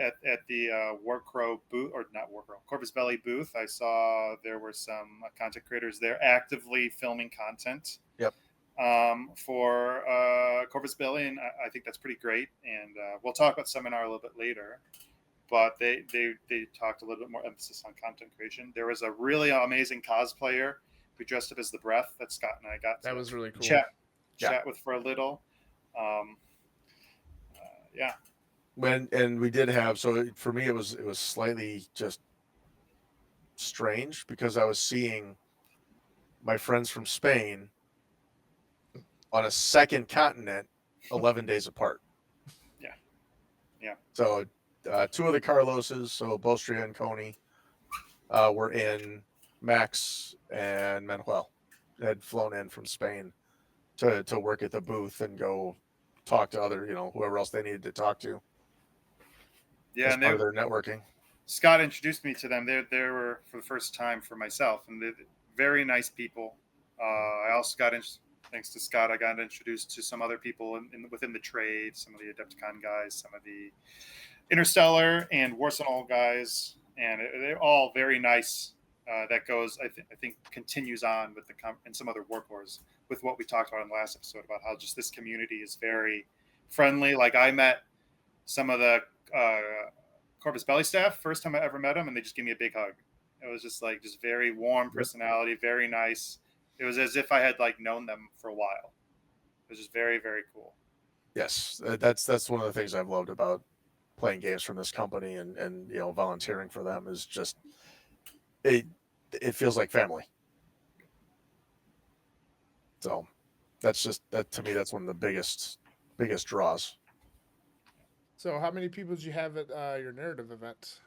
the Warcrow booth, or not Warcrow, Corvus Belly booth, I saw there were some content creators there actively filming content. Yep. For Corvus Belly, and I think that's pretty great. And we'll talk about seminar a little bit later. But they talked a little bit more emphasis on content creation. There was a really amazing cosplayer who dressed up as the Breath that Scott and I got to That was really cool. chat with for a little. Yeah. And we did have, so for me it was slightly just strange because I was seeing my friends from Spain on a second continent 11 days apart. Yeah. So two of the Carloses, so Bostria and Coney, were in. Max and Manuel had flown in from Spain to work at the booth and go talk to other, whoever else they needed to talk to. Yeah, as part of their networking. Scott introduced me to them. They were for the first time for myself, and they're very nice people. I also thanks to Scott, I got introduced to some other people within the trade, some of the Adepticon guys, some of the Interstellar and Warsenal guys, and they're all very nice. That goes, I think, continues on with and some other Warcores with what we talked about in the last episode about how just this community is very friendly. Like I met some of the Corvus Belly staff first time I ever met them, and they just gave me a big hug. It was just very warm personality, very nice. It was as if I had known them for a while. It was just very, very cool. Yes, that's one of the things I've loved about playing games from this company and volunteering for them is just it feels like family. So that to me, that's one of the biggest draws. So how many people did you have at your narrative event?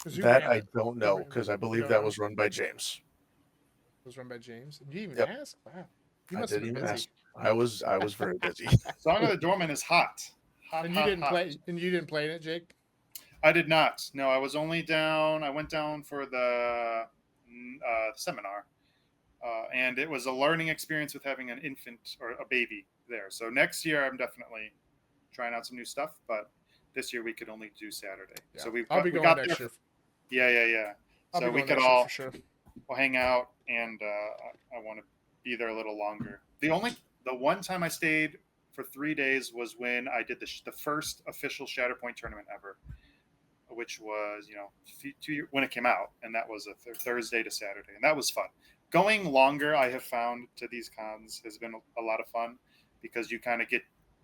That I don't know, because I believe that was run by James. It was run by James? Did you even Yep. ask? Wow. You I must have didn't been even busy. ask. I was very busy. Song of the Dormant is hot. And you didn't play in it, Jake? I did not. No, I was only down. I went down for the seminar, and it was a learning experience with having an infant or a baby there. So next year, I'm definitely trying out some new stuff. But this year, we could only do Saturday. Yeah. So I'll be going next year. Yeah. I'll So be we could going all next year for sure. we'll hang out, and I want to be there a little longer. The one time I stayed for 3 days was when I did the first official Shatterpoint tournament ever, which was when it came out, and that was a Thursday to Saturday, and that was fun. Going longer, I have found, to these cons has been a lot of fun because you kind of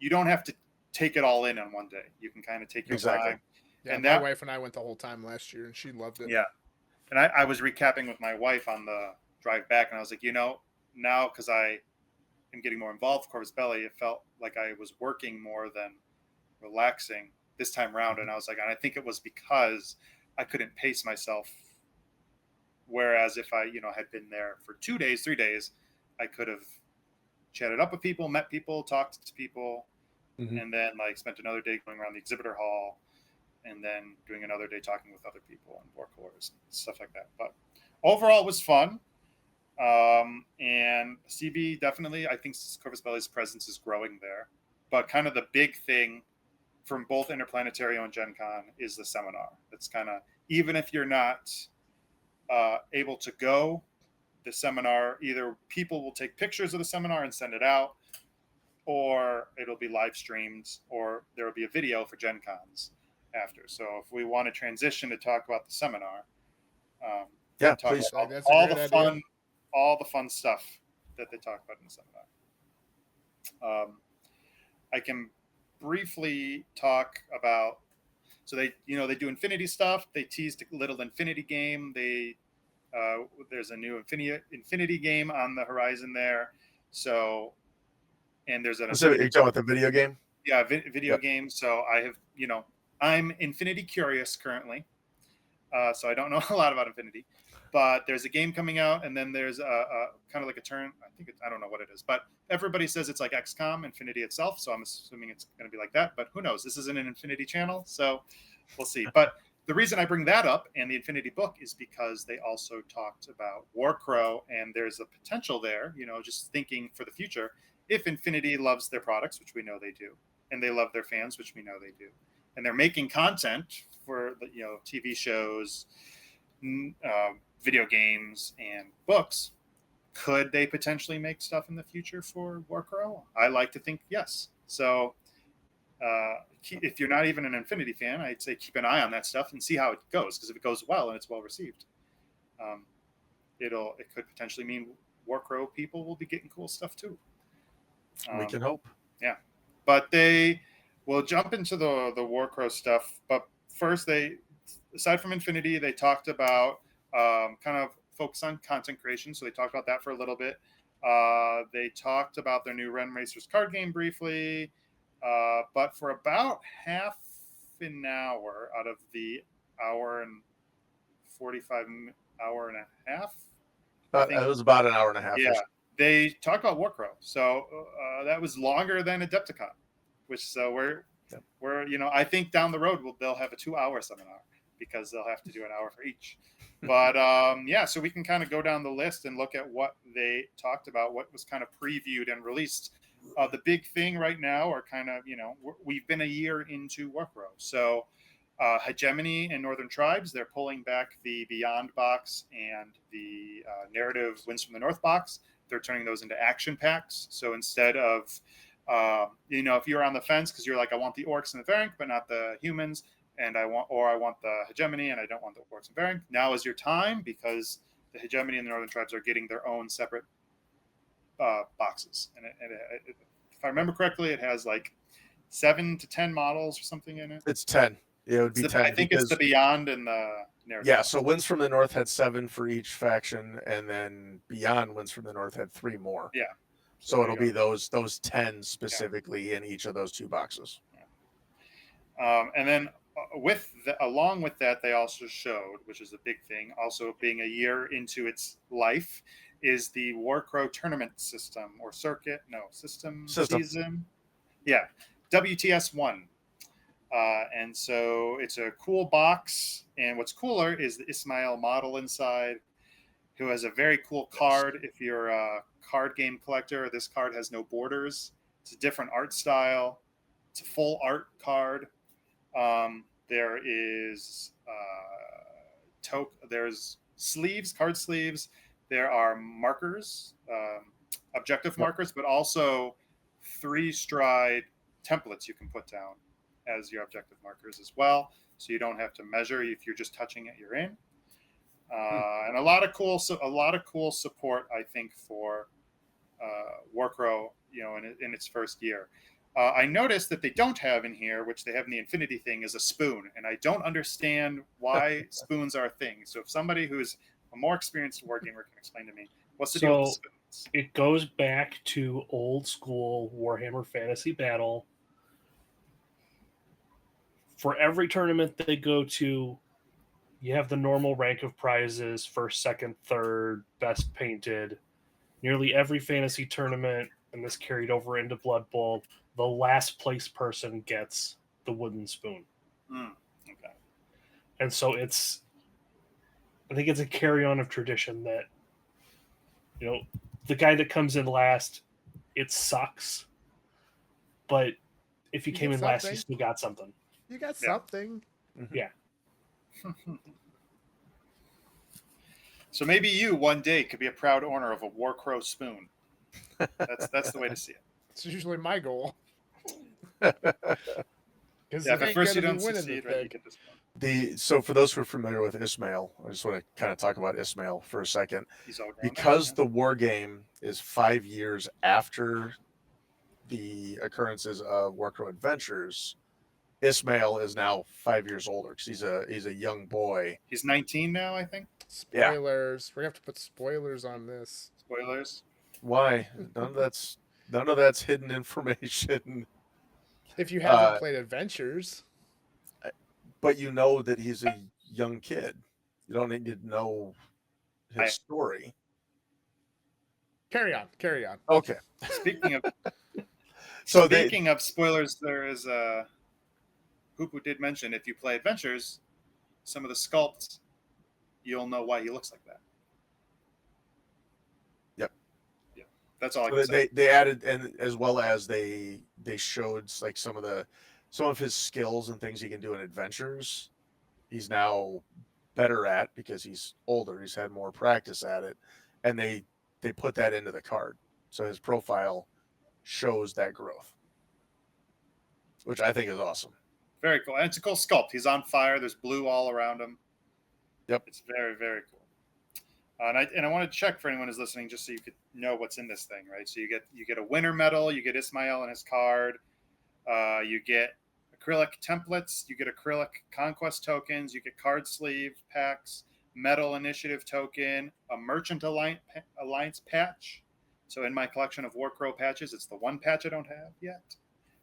you don't have to take it all in on one day. You can kind of take your time. Yeah, and my wife and I went the whole time last year, and she loved it. Yeah, and I was recapping with my wife on the drive back, and I was like, now because I am getting more involved with Corvus Belly, it felt like I was working more than relaxing this time around. And I was like, and I think it was because I couldn't pace myself. Whereas if I, had been there for 2 days, 3 days, I could have chatted up with people, met people, talked to people, and then spent another day going around the exhibitor hall, and then doing another day talking with other people and Warcores and stuff like that. But overall, it was fun. And CB definitely, I think Corvus Belly's presence is growing there. But kind of the big thing from both Interplanetario and GenCon is the seminar. It's kind of, even if you're not able to go, the seminar, either people will take pictures of the seminar and send it out, or it'll be live streamed, or there will be a video for GenCons after. So if we want to transition to talk about the seminar, Please. all the fun stuff that they talk about in the seminar. I can briefly talk about, so they do Infinity stuff. They teased a little Infinity game. There's a new Infinity game on the horizon there. So, and there's an So you're talking about the video game? Yeah, video game. So I have, I'm Infinity curious currently. So I don't know a lot about Infinity. But there's a game coming out, and then there's a kind of like a turn. I don't know what it is, but everybody says it's like XCOM Infinity itself. So I'm assuming it's going to be like that. But who knows? This isn't an Infinity channel, so we'll see. But the reason I bring that up and the Infinity book is because they also talked about Warcrow, and there's a potential there. Just thinking for the future, if Infinity loves their products, which we know they do, and they love their fans, which we know they do, and they're making content for TV shows, video games, and books, could they potentially make stuff in the future for Warcrow? I like to think yes. So if you're not even an Infinity fan, I'd say keep an eye on that stuff and see how it goes, because if it goes well and it's well received, it could potentially mean Warcrow people will be getting cool stuff too. We can hope. Yeah, but we'll jump into the Warcrow stuff. But first, aside from Infinity, they talked about kind of focus on content creation. So they talked about that for a little bit. They talked about their new Ren Racers card game briefly, but for about half an hour out of the hour and 45 hour and a half. It was about an hour and a half. Yeah, they talked about Warcrow. So that was longer than Adepticon, which we're I think down the road they'll have a 2-hour seminar, because they'll have to do an hour for each. But so we can kind of go down the list and look at what they talked about, what was kind of previewed and released. The big thing right now are kind of, we've been a year into Warcrow. So Hegemony and Northern Tribes, they're pulling back the Beyond box and the Narrative Winds from the North box. They're turning those into action packs. So instead of, if you're on the fence because you're like, I want the orcs and the Varank, but not the humans, and I want the Hegemony and I don't want the orcs and Varank, now is your time, because the Hegemony and the Northern Tribes are getting their own separate boxes. And if I remember correctly, it has like 7 to 10 models or something in it. It's 10. Yeah, it would be 10. I think it's the Beyond and the Narrative. Yeah, so Winds from the North had 7 for each faction, and then Beyond Winds from the North had 3 more. Yeah. So it'll be those 10 specifically in each of those 2 boxes. Yeah. And then along with that, they also showed, which is a big thing, also being a year into its life, is the Warcrow tournament system or circuit. No, system. Season. Yeah, WTS1. And so it's a cool box. And what's cooler is the Ismail model inside, who has a very cool card. If you're a card game collector, this card has no borders. It's a different art style. It's a full art card. There is there's sleeves, card sleeves. There are markers, objective markers, but also 3-stride templates you can put down as your objective markers as well. So you don't have to measure. If you're just touching it, you're in. And a lot of cool support, I think, for Warcrow, in its first year. I noticed that they don't have in here, which they have in the Infinity thing, is a spoon. And I don't understand why spoons are a thing. So if somebody who's a more experienced wargamer can explain to me, what's the deal with the spoons? It goes back to old school Warhammer Fantasy Battle. For every tournament they go to, you have the normal rank of prizes, first, second, third, best painted. Nearly every fantasy tournament, and this carried over into Blood Bowl, the last place person gets the wooden spoon. Okay. And so I think it's a carry-on of tradition that, the guy that comes in last, it sucks. But if you came in last, you still got something. You got something. Yeah. So maybe you one day could be a proud owner of a Warcrow spoon. That's the way to see it. It's usually my goal. But first you don't succeed, right? You get this one. So for those who are familiar with Ismail, I just want to kind of talk about Ismail for a second. He's all grown Because up, the war game is 5 years after the occurrences of Warcrow Adventures, Ismail is now 5 years older because he's a young boy. He's 19 now, I think. Spoilers. We're gonna have to put spoilers on this. Spoilers. Why? None of that's hidden information. If you haven't played Adventures. But you know that he's a young kid. You don't need to know his story. Carry on. Okay. Speaking of So speaking of spoilers, there is Hoopu did mention if you play Adventures, some of the sculpts, you'll know why he looks like that. Yep. Yeah, that's all I So can say. they added, and as well as they showed like some of his skills and things he can do in Adventures. He's now better at because he's older. He's had more practice at it, and they put that into the card, so his profile shows that growth, which I think is awesome. Very cool. And it's a cool sculpt. He's on fire. There's blue all around him. Yep. It's very, very cool. And I want to check for anyone who's listening, just so you could know what's in this thing, right? So you get a winner medal, you get Ismail and his card, you get acrylic templates, you get acrylic conquest tokens, you get card sleeve packs, medal initiative token, a merchant alliance patch. So in my collection of Warcrow patches, it's the one patch I don't have yet.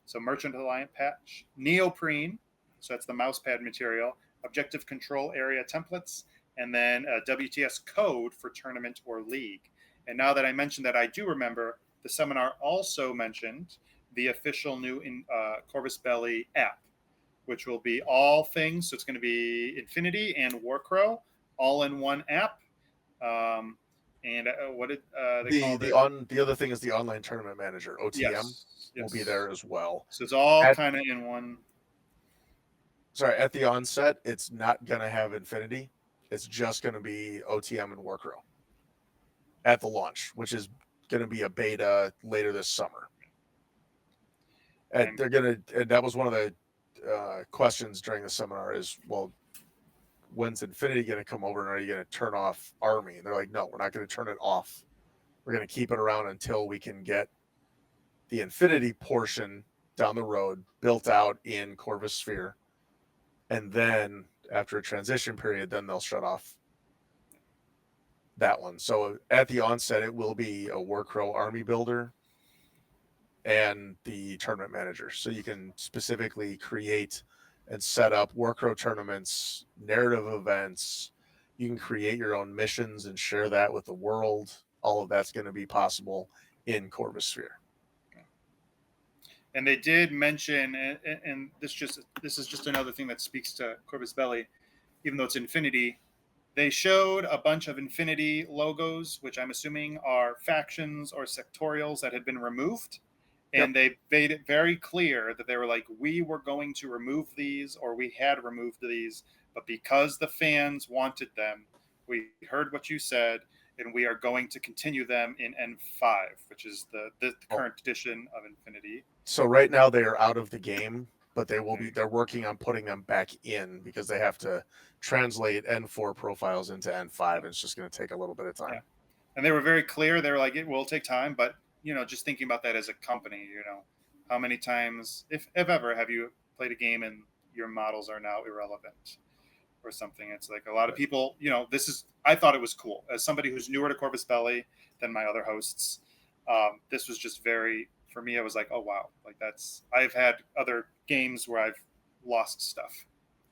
So merchant alliance patch, neoprene, so that's the mousepad material, objective control area templates, and then a WTS code for tournament or league. And now that I mentioned that, I do remember the seminar also mentioned the official new Corvus Belli app, which will be all things. So it's going to be Infinity and Warcrow all in one app. And what did they call it? The other thing is the online tournament manager, OTM, Yes. will be there as well. So it's all kind of in one. Sorry, at the onset, it's not going to have Infinity. It's just going to be OTM and Warcrow at the launch, which is going to be a beta later this summer. And that was one of the questions during the seminar is, well, when's Infinity going to come over, and are you going to turn off Army? And they're like, no, we're not going to turn it off. We're going to keep it around until we can get the Infinity portion down the road built out in Corvus Sphere. And then after a transition period, then they'll shut off that one. So at the onset, it will be a Warcrow Army builder and the tournament manager. So you can specifically create and set up Warcrow tournaments, narrative events. You can create your own missions and share that with the world. All of that's going to be possible in Corvus Sphere. And they did mention, and this is just another thing that speaks to Corvus Belli, even though it's Infinity. They showed a bunch of Infinity logos, which I'm assuming are factions or sectorials that had been removed. And they made it very clear that they were like, we were going to remove these, or we had removed these, but because the fans wanted them, we heard what you said, and we are going to continue them in N5, which is the current edition of Infinity. So right now they are out of the game, but they're working on putting them back in because they have to translate N4 profiles into N5, and it's just going to take a little bit of time. Yeah. And they were very clear. They were like, it will take time, but just thinking about that as a company, how many times, if ever, have you played a game and your models are now irrelevant or something? It's like a lot of people, I thought it was cool. As somebody who's newer to Corvus Belli than my other hosts, this was just for me, I was like, oh, wow. Like I've had other games where I've lost stuff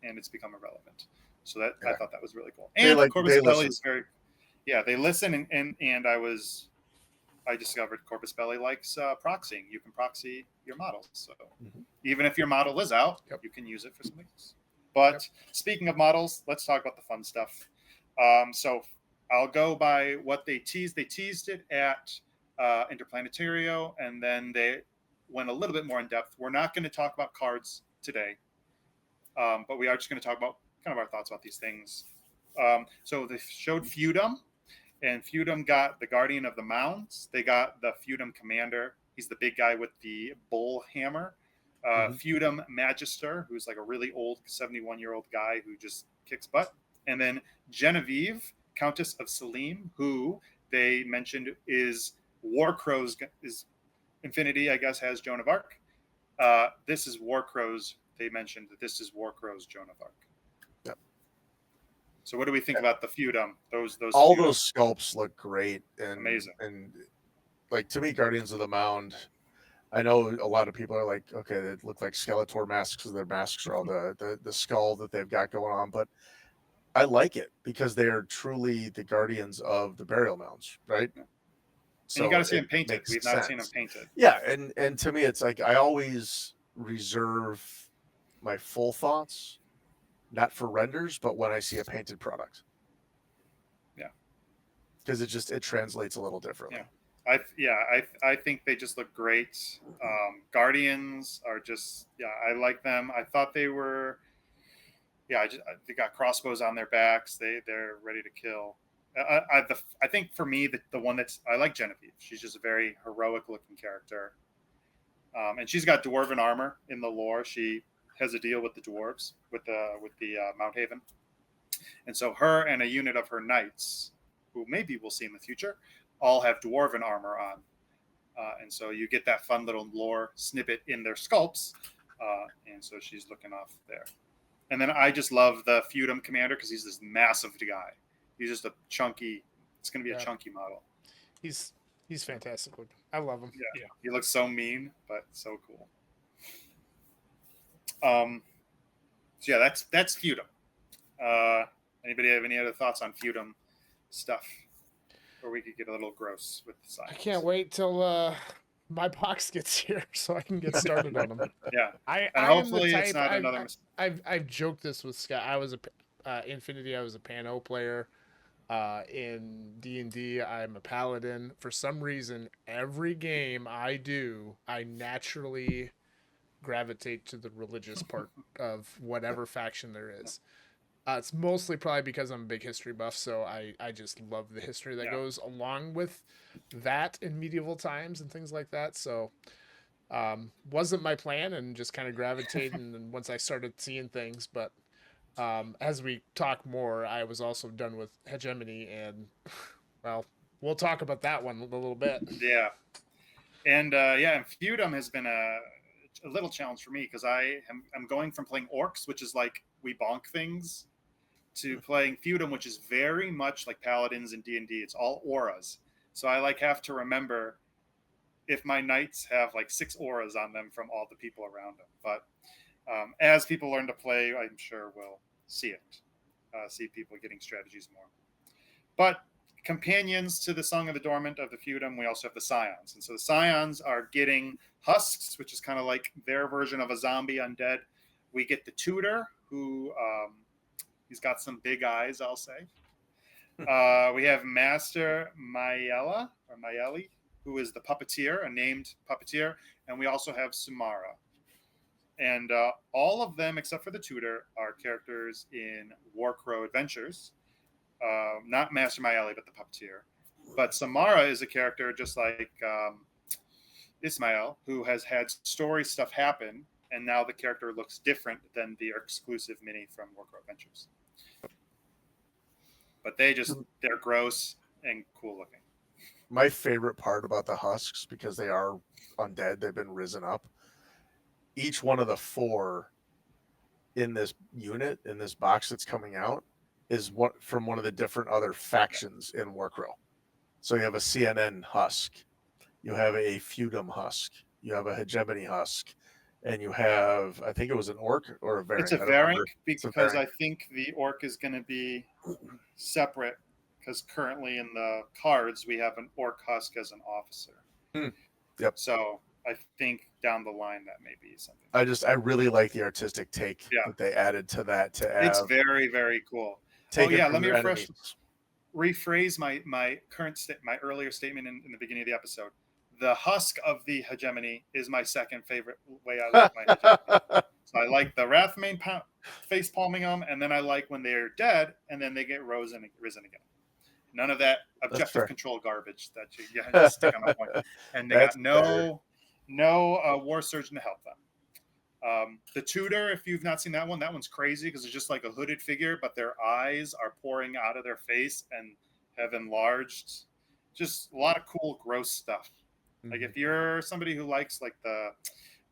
and it's become irrelevant. So I thought that was really cool. And Corvus Belli is they listen. And I discovered Corvus Belli likes proxying. You can proxy your models. So even if your model is out, you can use it for something else. But speaking of models, let's talk about the fun stuff. So I'll go by what they teased. They teased it at Interplanetario, and then they went a little bit more in depth. We're not going to talk about cards today, but we are just going to talk about kind of our thoughts about these things. So they showed Feudum. And Feudum got the Guardian of the Mounds. They got the Feudum Commander. He's the big guy with the bull hammer. Feudum Magister, who's like a really old 71-year-old guy who just kicks butt. And then Genevieve, Countess of Salim, who they mentioned is Warcrow's, is Infinity, I guess, has Joan of Arc. This is Warcrow's. They mentioned that this is Warcrow's Joan of Arc. So what do we think about the Feudum? Those sculpts look great and amazing. And like, to me, Guardians of the Mound, I know a lot of people are like, okay, they look like Skeletor masks because their masks are all the skull that they've got going on. But I like it because they are truly the guardians of the burial mounds, right? Yeah. And So you got to see it them painted. makes We've not seen them sense. painted. Yeah, and to me, it's like I always reserve my full thoughts, not for renders, but when I see a painted product. Yeah. Because it translates a little differently. I think they just look great. Guardians are just I like them. I thought they were they got crossbows on their backs. They're ready to kill. I think for me the one that's I like Genevieve. She's just a very heroic looking character, and she's got dwarven armor in the lore. She has a deal with the dwarves with the Mount Haven, and so her and a unit of her knights, who maybe we'll see in the future, all have dwarven armor on. And so you get that fun little lore snippet in their sculpts. And so she's looking off there. And then I just love the Feudum commander because he's this massive guy. He's just a chunky, it's going to be a chunky model. He's fantastic. I love him. Yeah. He looks so mean, but so cool. So yeah, that's Feudum. Anybody have any other thoughts on Feudum stuff? Or we could get a little gross with the science. I can't wait till my box gets here so I can get started on them. Yeah, I hopefully am the it's type, not another mistake. I've joked this with Scott. I was a Infinity. I was a Pano player. In D&D, I'm a paladin. For some reason, every game I do, I naturally gravitate to the religious part of whatever faction there is. It's mostly probably because I'm a big history buff, so I just love the history that goes along with that in medieval times and things like that. So wasn't my plan, and just kind of gravitated and once I started seeing things. But as we talk more, I was also done with hegemony, and well, we'll talk about that one a little bit. Yeah. And and Feudum has been a little challenge for me because I'm going from playing orcs, which is like we bonk things, to playing Feudum, which is very much like paladins and D&D. It's all auras. So I have to remember if my knights have 6 auras on them from all the people around them. But as people learn to play, I'm sure we'll see it. See people getting strategies more. But companions to the Song of the Dormant of the Feudum, we also have the Scions. And so the Scions are getting husks, which is kind of like their version of a zombie undead. We get the Tutor, who he's got some big eyes, I'll say. We have Master Mayeli, who is the puppeteer, a named puppeteer. And we also have Sumara. And all of them, except for the Tutor, are characters in Warcrow Adventures. Not Master Mayeli, but the puppeteer. But Samara is a character just like Ismail, who has had story stuff happen, and now the character looks different than the exclusive mini from Warcrow Adventures. But they're gross and cool looking. My favorite part about the husks, because they are undead, they've been risen up. Each one of the 4 in this unit, in this box that's coming out, is from one of the different other factions in Warcrow. So you have a CNN husk, you have a Feudum husk, you have a hegemony husk, and you have, I think it was an orc or a variant. It's a variant because I think the orc is going to be separate because currently in the cards we have an orc husk as an officer. Yep. So I think down the line that may be something. I really like the artistic take that they added to that. It's very, very cool. Let me rephrase my earlier statement in the beginning of the episode. The husk of the hegemony is my second favorite way I like my hegemony. So I like the Wrathmane face palming them, and then I like when they're dead and then they get risen again. None of that objective control garbage that you just stick on the point. And they got no war surgeon to help them. The Tutor, if you've not seen that one's crazy because it's just like a hooded figure, but their eyes are pouring out of their face and have enlarged. Just a lot of cool, gross stuff. Mm-hmm. Like if you're somebody who likes like the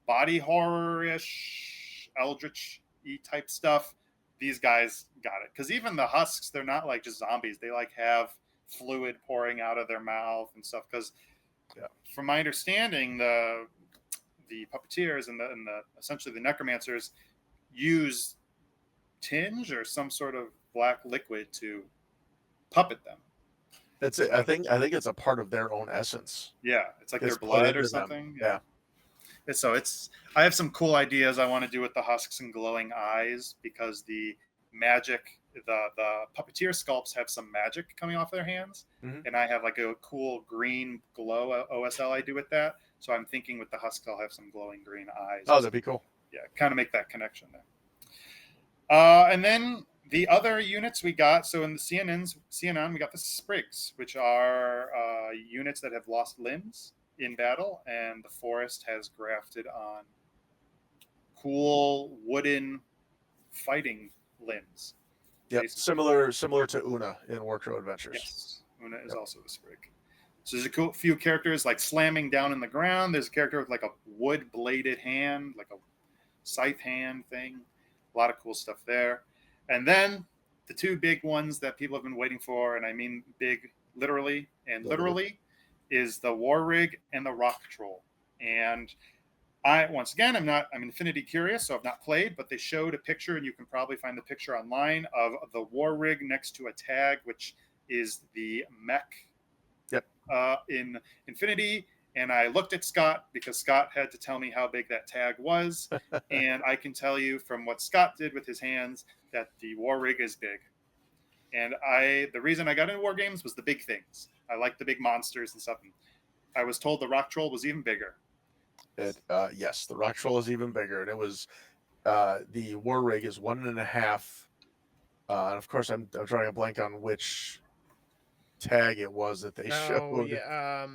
body horror-ish, eldritch-y type stuff, these guys got it. Because even the husks, they're not like just zombies. They have fluid pouring out of their mouth and stuff. Because from my understanding, the puppeteers and the essentially the necromancers use tinge or some sort of black liquid to puppet them. That's it. I think it's a part of their own essence. Yeah, it's like their It's put blood into or them. something. Yeah. So I have some cool ideas I want to do with the husks and glowing eyes, because the magic, the puppeteer sculpts have some magic coming off their hands, Mhm. and I have like a cool green glow OSL I do with that. So I'm thinking with the husks I'll have some glowing green eyes. Oh, that'd be cool. Yeah, kind of make that connection there. And then the other units we got, so in the CNN, we got the Sprigs, which are units that have lost limbs in battle, and the forest has grafted on cool wooden fighting limbs. Yep. Basically. Similar to Una in Warcrow Adventures. Yes, Una is also a Sprig. So there's a few characters like slamming down in the ground. There's a character with like a wood bladed hand, like a scythe hand thing. A lot of cool stuff there. And then the two big ones that people have been waiting for, and I mean big literally and literally, is the War Rig and the Rock Troll. And I'm Infinity curious, so I've not played, but they showed a picture, and you can probably find the picture online, of the War Rig next to a tag, which is the mech. Yep. In Infinity, and I looked at Scott because Scott had to tell me how big that tag was, and I can tell you from what Scott did with his hands that the War Rig is big. And the reason I got into war games was the big things. I like the big monsters and stuff. And I was told the Rock Troll was even bigger. Yes, the Rock Troll is even bigger, and it was the War Rig is 1.5. And of course, I'm drawing a blank on which tag it was that they showed. Oh yeah.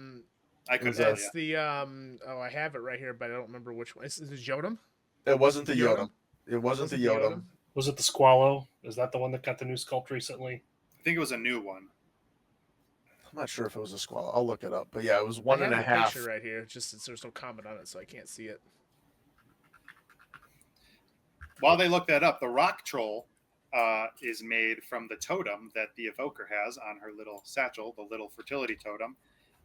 I could tell That's the I have it right here, but I don't remember which one. Is it Jodam? It wasn't the Yotam? Yotam. It wasn't the Yotam. Was it the Squallow? Is that the one that got the new sculpt recently? I think it was a new one. I'm not sure if it was a Squall. I'll look it up. But yeah, it was I 1.5. have the picture right here. Just since there's no comment on it, so I can't see it. While they look that up, the Rock Troll is made from the totem that the Evoker has on her little satchel, the little fertility totem.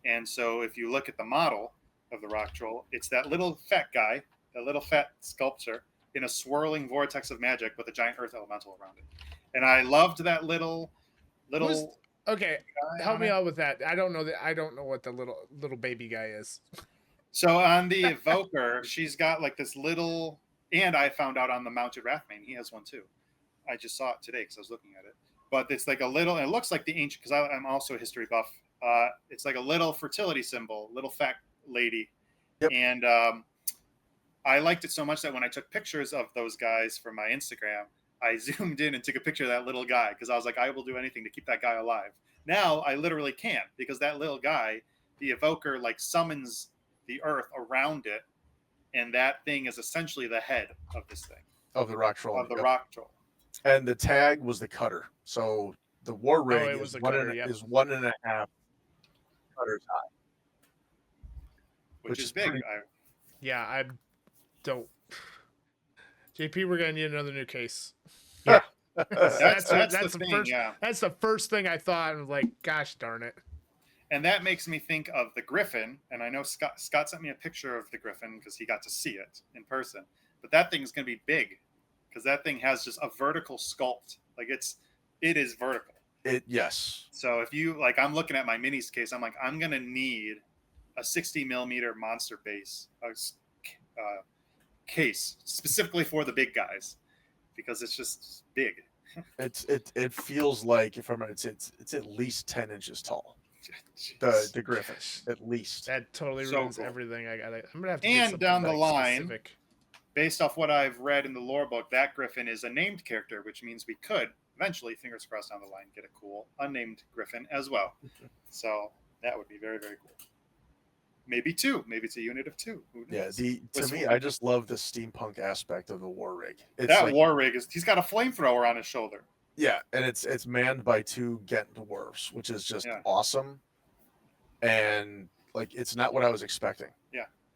And so if you look at the model of the Rock Troll, it's that little fat guy, that little fat sculpture in a swirling vortex of magic with a giant earth elemental around it. And I loved that little Okay, guy help on me it. out with that. I don't know what the little baby guy is. So on the Evoker, she's got like this little, and I found out on the Mounted Wrathmane, he has one too. I just saw it today because I was looking at it. But it's like a little, and it looks like the ancient, because I'm also a history buff. It's like a little fertility symbol, little fat lady. Yep. And I liked it so much that when I took pictures of those guys for my Instagram, I zoomed in and took a picture of that little guy because I was like, I will do anything to keep that guy alive. Now I literally can't, because that little guy, the Evoker, like summons the earth around it, and that thing is essentially the head of this thing, Of the Rock Troll. of the Rock Troll. And the tag was the cutter. So the War Rig it was is, the one cutter, and, yep. is 1.5 cutters high. Which is big. pretty- Yeah, I don't. JP, we're gonna need another new case. Yeah. That's the the thing, first. yeah. That's the first thing I thought. I was like, gosh darn it. And that makes me think of the Griffin. And I know Scott sent me a picture of the Griffin because he got to see it in person. But that thing's going to be big because that thing has just a vertical sculpt. Like it is vertical. Yes. So if you like, I'm looking at my minis case. I'm like, I'm going to need a 60 millimeter monster base case specifically for the big guys because it's just big. It feels like it's at least 10 inches tall. The Griffin, at least. That totally So ruins cool. everything. I'm gonna have to. And get something, down the like, line, specific. Based off what I've read in the lore book, that Griffin is a named character, which means we could eventually, fingers crossed down the line, get a cool unnamed Griffin as well. So that would be very, very cool. Maybe two. Maybe it's a unit of two. Who knows? Yeah, to me, I just love the steampunk aspect of the War Rig. It's that like, War Rig he's got a flamethrower on his shoulder. yeah, and it's manned by 2 Ghent Dwarves, which is just Yeah. awesome. And like, it's not what I was expecting.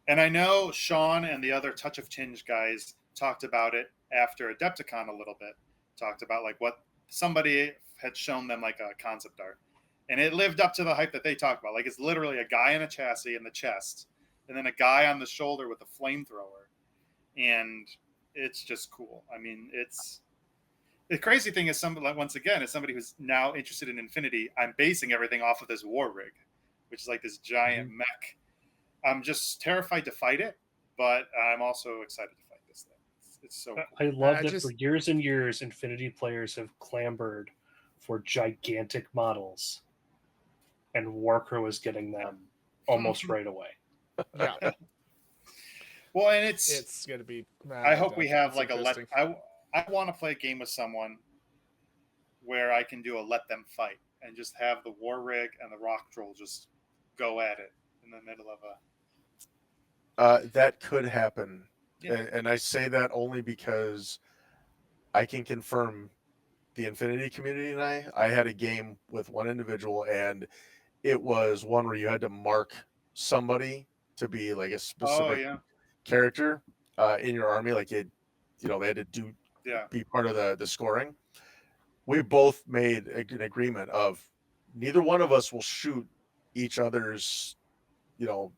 And I know Sean and the other Touch of Tinge guys talked about it after Adepticon a little bit. Talked about like what somebody had shown them like a concept art. And it lived up to the hype that they talked about. Like it's literally a guy in a chassis in the chest, and then a guy on the shoulder with a flamethrower. And it's just cool. I mean, it's The crazy thing is, once again, as somebody who's now interested in Infinity, I'm basing everything off of this war rig, which is like this giant mech. I'm just terrified to fight it, but I'm also excited to fight this thing. It's so cool. I love that just- for years and years, Infinity players have clambered for gigantic models, and Warcrow is getting them almost right away. Yeah, Well, and it's gonna be. I hope we have it's like interesting. I want to play a game with someone where I can do a let them fight and just have the war rig and the rock troll just go at it in the middle of a. That could happen. Yeah. And I say that only because I can confirm the Infinity community and I had a game with one individual, and it was one where you had to mark somebody to be like a Oh specific yeah, character in your army. Like they had to yeah. be part of the scoring. We both made an agreement of neither one of us will shoot each other's,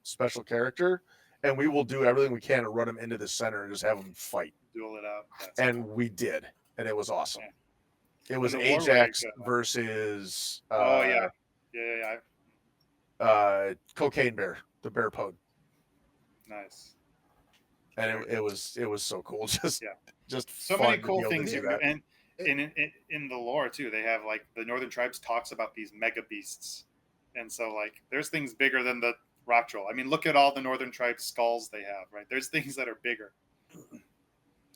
special character, and we will do everything we can to run them into the center and just have them fight. Duel it out. And we did, and it was awesome. Yeah. It was And the war Ajax rig, versus oh yeah. Cocaine Bear, the bear pode, Nice. and it was so cool. Just So fun many to cool be able to things do you can that. do. And in the lore too, they have like the Northern Tribes talks about these mega beasts, and so like there's things bigger than the rock troll. I mean, look at all the Northern Tribes skulls they have, right? There's things that are bigger.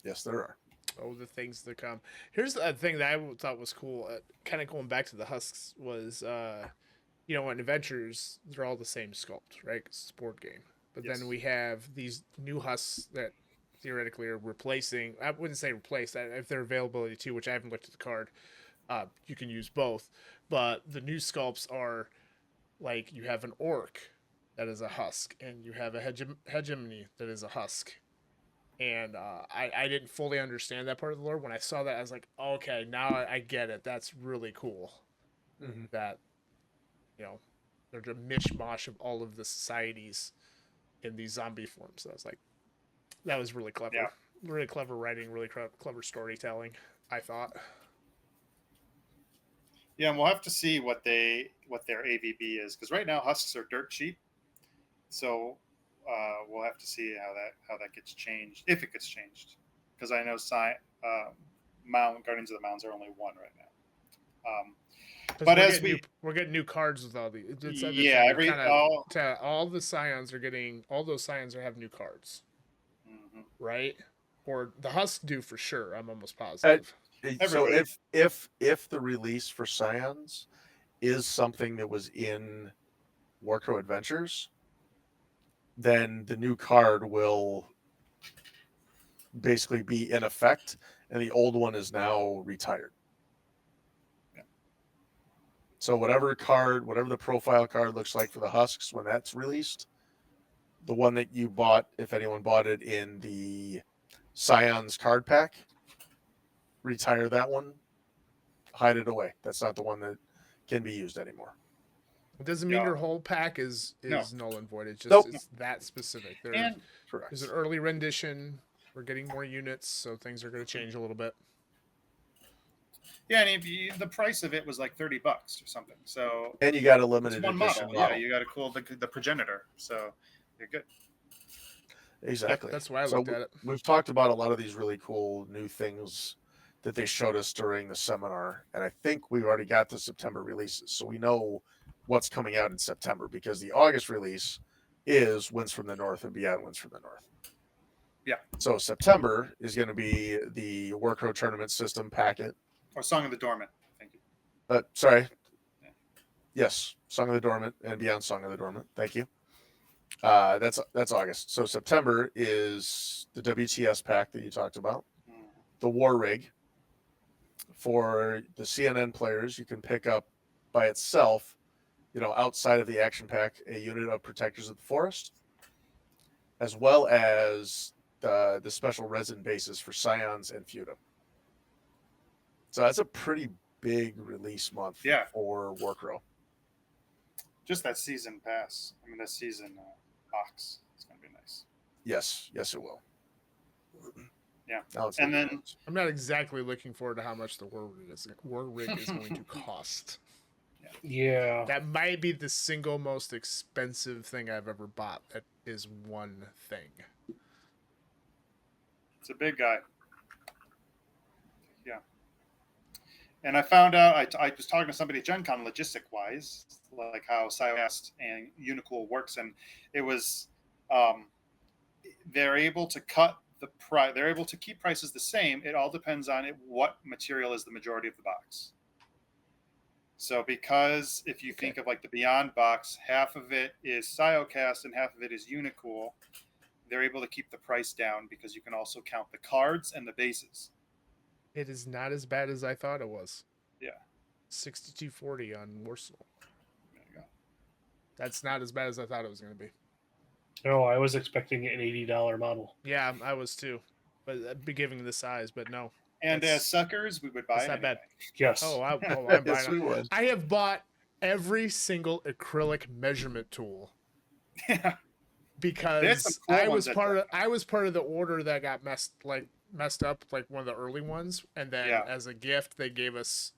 Yes, there are. Oh, the things to come. Here's the thing that I thought was cool. Kind of going back to the husks was, in Adventures, they're all the same sculpt, right? 'Cause it's a board game. But Yes. then we have these new husks that theoretically are replacing. I wouldn't say replace that if they're availability too, which I haven't looked at the card. You can use both, but the new sculpts are like you have an orc that is a husk, and you have a hegemony that is a husk. And I didn't fully understand that part of the lore. When I saw that, I was like, okay, now I get it. That's really cool. Mm-hmm. That, there's a mishmash of all of the societies in these zombie forms. So I was like, that was really clever. Yeah. Really clever writing, really clever storytelling, I thought. Yeah, and we'll have to see what their AVB is, because right now husks are dirt cheap. So we'll have to see how that gets changed, if it gets changed, because I know Guardians of the Mounds are only one right now. But we're getting new cards with all these. All the scions are getting, all those scions have new cards, right? Or the husks do for sure. I'm almost positive. So if the release for Scions is something that was in Warcrow Adventures, then the new card will basically be in effect, and the old one is now retired. Yeah. So whatever the profile card looks like for the husks when that's released, the one that you bought, if anyone bought it in the Scions card pack, retire that one, hide it away. That's not the one that can be used anymore. It doesn't mean Yeah. your whole pack is No. null and void. It's just Nope. it's that specific. And Correct. There's an early rendition. We're getting more units, so things are going to change a little bit. yeah, and the price of it was like $30 or something. So And you got a it's limited one edition model. Yeah, you got to cool the progenitor. So you're good. Exactly. That's why I looked at it. We've talked about a lot of these really cool new things that they showed us during the seminar, and I think we've already got the September releases, so we know what's coming out in September, because the August release is Winds from the North and Beyond Winds from the North. Yeah. So September is going to be the Warcrow Tournament System packet. Or Song of the Dormant. Thank you. Sorry. Yeah. Yes, Song of the Dormant and Beyond Song of the Dormant. Thank you. That's August. So September is the WTS pack that you talked about, the War Rig. For the CNN players, you can pick up by itself, outside of the action pack, a unit of Protectors of the Forest, as well as the special resin bases for Scions and Feudum. So that's a pretty big release month for Warcrow. Just that season pass. I mean, that season box. It's going to be nice. Yes, it will. Yeah. Now it's And $80. then I'm not exactly looking forward to how much the war rig is going to cost. Yeah. That might be the single most expensive thing I've ever bought. That is one thing. it's a big guy. Yeah. And I found out, I was talking to somebody at Gen Con logistic wise, like how Siocast and Unicool works. And it was, they're able to cut the price, they're able to keep prices the same. It all depends on what material is the majority of the box. So because if you think of like the Beyond box, half of it is Siocast and half of it is Unicool, they're able to keep the price down because you can also count the cards and the bases. It is not as bad as I thought it was. Yeah. 6240 on Warsaw. There you go. That's not as bad as I thought it was going to be. Oh, I was expecting an $80 model. Yeah, I was too. But be giving the size, but no. And That's- as suckers, we would buy that's it not bad. anyway. Yes. I'm Yes, buying we it. would. I have bought every single acrylic measurement tool Yeah. There's because some cool I ones was at part of Gen Con. I was part of the order that got messed up, like one of the early ones, and then Yeah. as a gift they gave us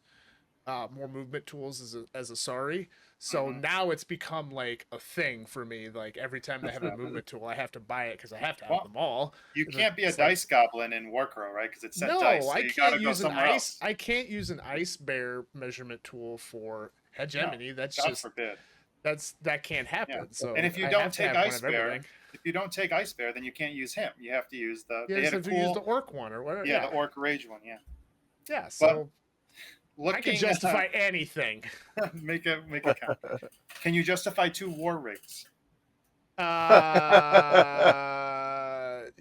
more movement tools as a sorry. So Mhm. now it's become like a thing for me. Like every time they have a movement tool, I have to buy it because I have to have Well, them all. You can't be a It's like- dice goblin in Warcrow, right? Because it's set No, dice. So I you can't gotta go use an somewhere ice. else. I can't use an ice bear measurement tool for hegemony. That's God just forbid. that can't happen. Yeah. So And if you I don't have to take have one Ice of Bear, everything. if you don't take Ice Bear, then you can't use him. You have to use the. You They just had a have to use cool. the orc one or whatever. Yeah, the Orc Rage one. Yeah. Yeah, so Looking, I can justify anything. make a count. Can you justify 2 war rigs?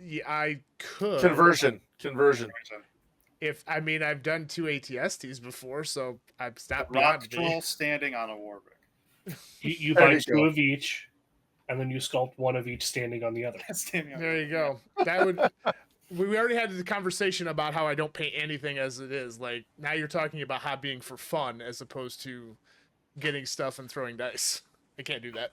Yeah, I could. Conversion. If I mean, I've done 2 ATSTs before, so I've A stopped rock beyond me. troll standing on a war rig. You There buy you two go. of each, and then you sculpt one of each standing on the other. Standing on There a you war rig, go. That would. We already had the conversation about how I don't paint anything as it is. Like now you're talking about hobbying for fun as opposed to getting stuff and throwing dice. I can't do that.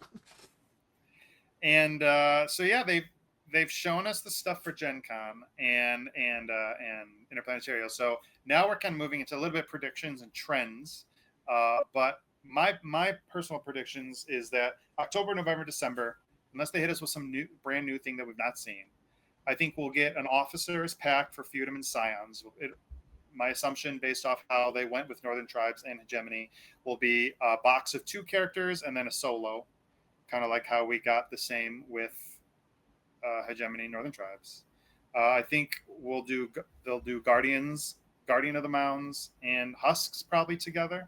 And so yeah, they've shown us the stuff for Gen Con and Interplanetario. So now we're kind of moving into a little bit of predictions and trends. But my personal predictions is that October, November, December, unless they hit us with some brand new thing that we've not seen, I think we'll get an officers pack for Feudum and Scions. My assumption, based off how they went with Northern Tribes and Hegemony, will be a box of 2 characters and then a solo, kind of like how we got the same with Hegemony Northern Tribes. I think they'll do Guardian of the Mounds, and Husks probably together,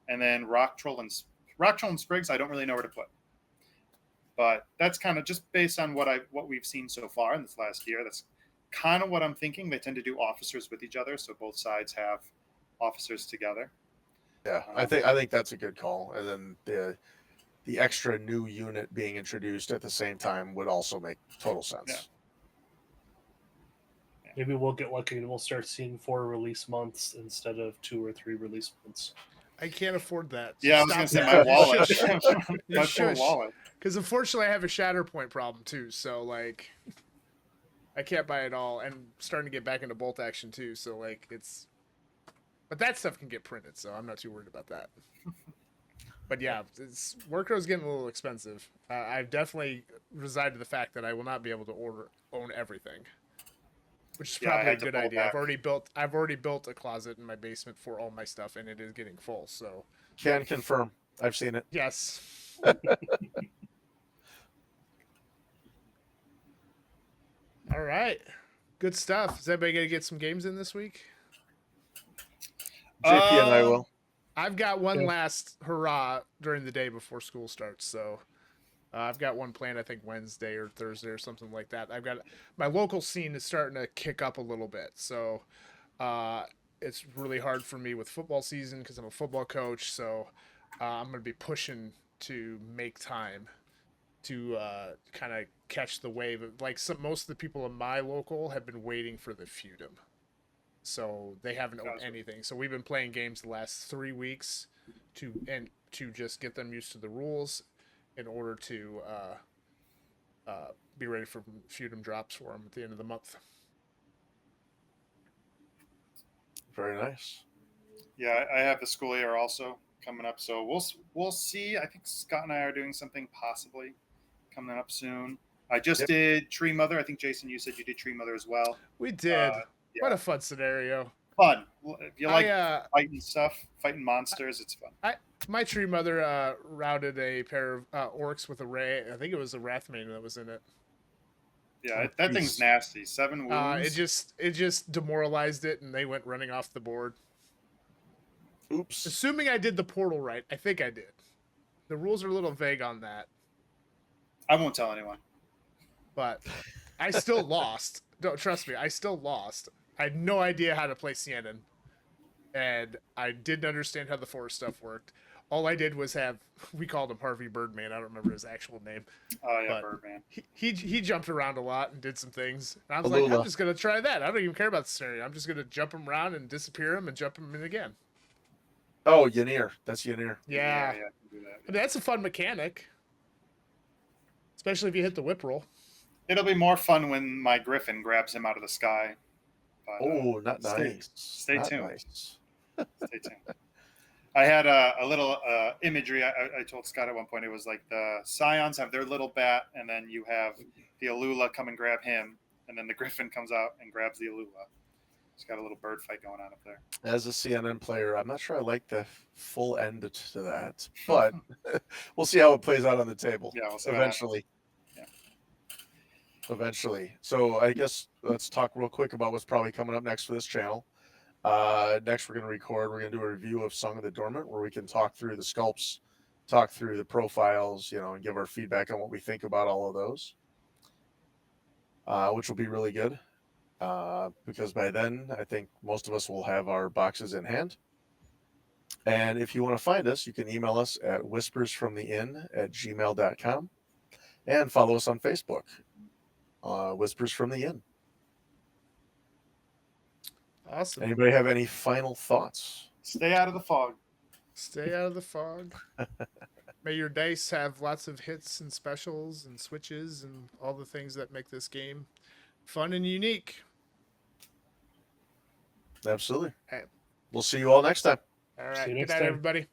and then Rock Troll and Sprigs. I don't really know where to put, but that's kind of just based on what we've seen so far in this last year. That's kind of what I'm thinking. They tend to do officers with each other, so both sides have officers together. Yeah, I think that's a good call. And then the extra new unit being introduced at the same time would also make total sense. Yeah. Maybe we'll get lucky and we'll start seeing 4 release months instead of 2 or 3 release months. I can't afford that. So Yeah, I was gonna say stop my wallet. that. My poor shush. wallet. Because unfortunately, I have a Shatterpoint problem too. So like, I can't buy it all, and I'm starting to get back into bolt action too. So like, but that stuff can get printed, so I'm not too worried about that. But yeah, Warcrow's getting a little expensive. I've definitely resigned to the fact that I will not be able to own everything, which is Yeah, I probably a had to good pull idea. back. I've already built a closet in my basement for all my stuff, and it is getting full. So Can confirm. I've seen it. yes. All right, good stuff. Is everybody gonna get some games in this week? JP and I will. I've got one Yeah. last hurrah during the day before school starts, so I've got one planned. I think Wednesday or Thursday or something like that. I've got my local scene is starting to kick up a little bit, so it's really hard for me with football season because I'm a football coach. So I'm gonna be pushing to make time to kind of catch the wave. Like most of the people in my local have been waiting for the Feudum. So they haven't owned Gotcha. anything. So we've been playing games the last 3 weeks to just get them used to the rules in order to be ready for Feudum drops for them at the end of the month. Very nice. Yeah, I have the school year also coming up, so we'll see. I think Scott and I are doing something possibly coming up soon. I just Yep. did Tree Mother. I think Jason, you said you did Tree Mother as well. We did. Yeah, What a fun scenario. fun. If you like I fighting stuff, fighting monsters, it's fun. my tree mother routed a pair of orcs with a ray. I think it was a wrathmane that was in it. Yeah, Oh, that thing's jeez. nasty. 7 It wounds. just demoralized it, and they went running off the board. Oops. Assuming I did the portal right, I think I did. The rules are a little vague on that, I won't tell anyone. but I still lost. Don't trust me. I still lost. I had no idea how to play Sienna, and I didn't understand how the forest stuff worked. All I did was have, we called him Harvey Birdman. I don't remember his actual name. Oh yeah, But Birdman. He jumped around a lot and did some things. And I was like, Alula. I'm just gonna try that. I don't even care about the scenario. I'm just gonna jump him around and disappear him and jump him in again. Oh, Ynir. That's Ynir. Yeah, I can do that. I mean, that's a fun mechanic, especially if you hit the whip roll. It'll be more fun when my Griffin grabs him out of the sky. But, Oh, not stay- nice. stay Not tuned. Nice. Stay tuned. I had a little imagery. I told Scott at one point it was like the Scions have their little bat, and then you have the Alula come and grab him, and then the Griffin comes out and grabs the Alula. It's got a little bird fight going on up there. As a CNN player, I'm not sure I like the full end to that, but we'll see how it plays out on the table. Yeah, we'll see what Eventually. Yeah. Eventually. So I guess let's talk real quick about what's probably coming up next for this channel. Next, we're going to do a review of Song of the Dormant, where we can talk through the sculpts, talk through the profiles, and give our feedback on what we think about all of those, which will be really good. Because by then, I think most of us will have our boxes in hand. And if you want to find us, you can email us at whispersfromtheinn@gmail.com and follow us on Facebook, Whispers from the Inn. Awesome. Anybody have any final thoughts? Stay out of the fog. Stay out of the fog. May your dice have lots of hits and specials and switches and all the things that make this game fun and unique. Absolutely. Hey. We'll see you all next time. All right. See you Good next night, time. everybody.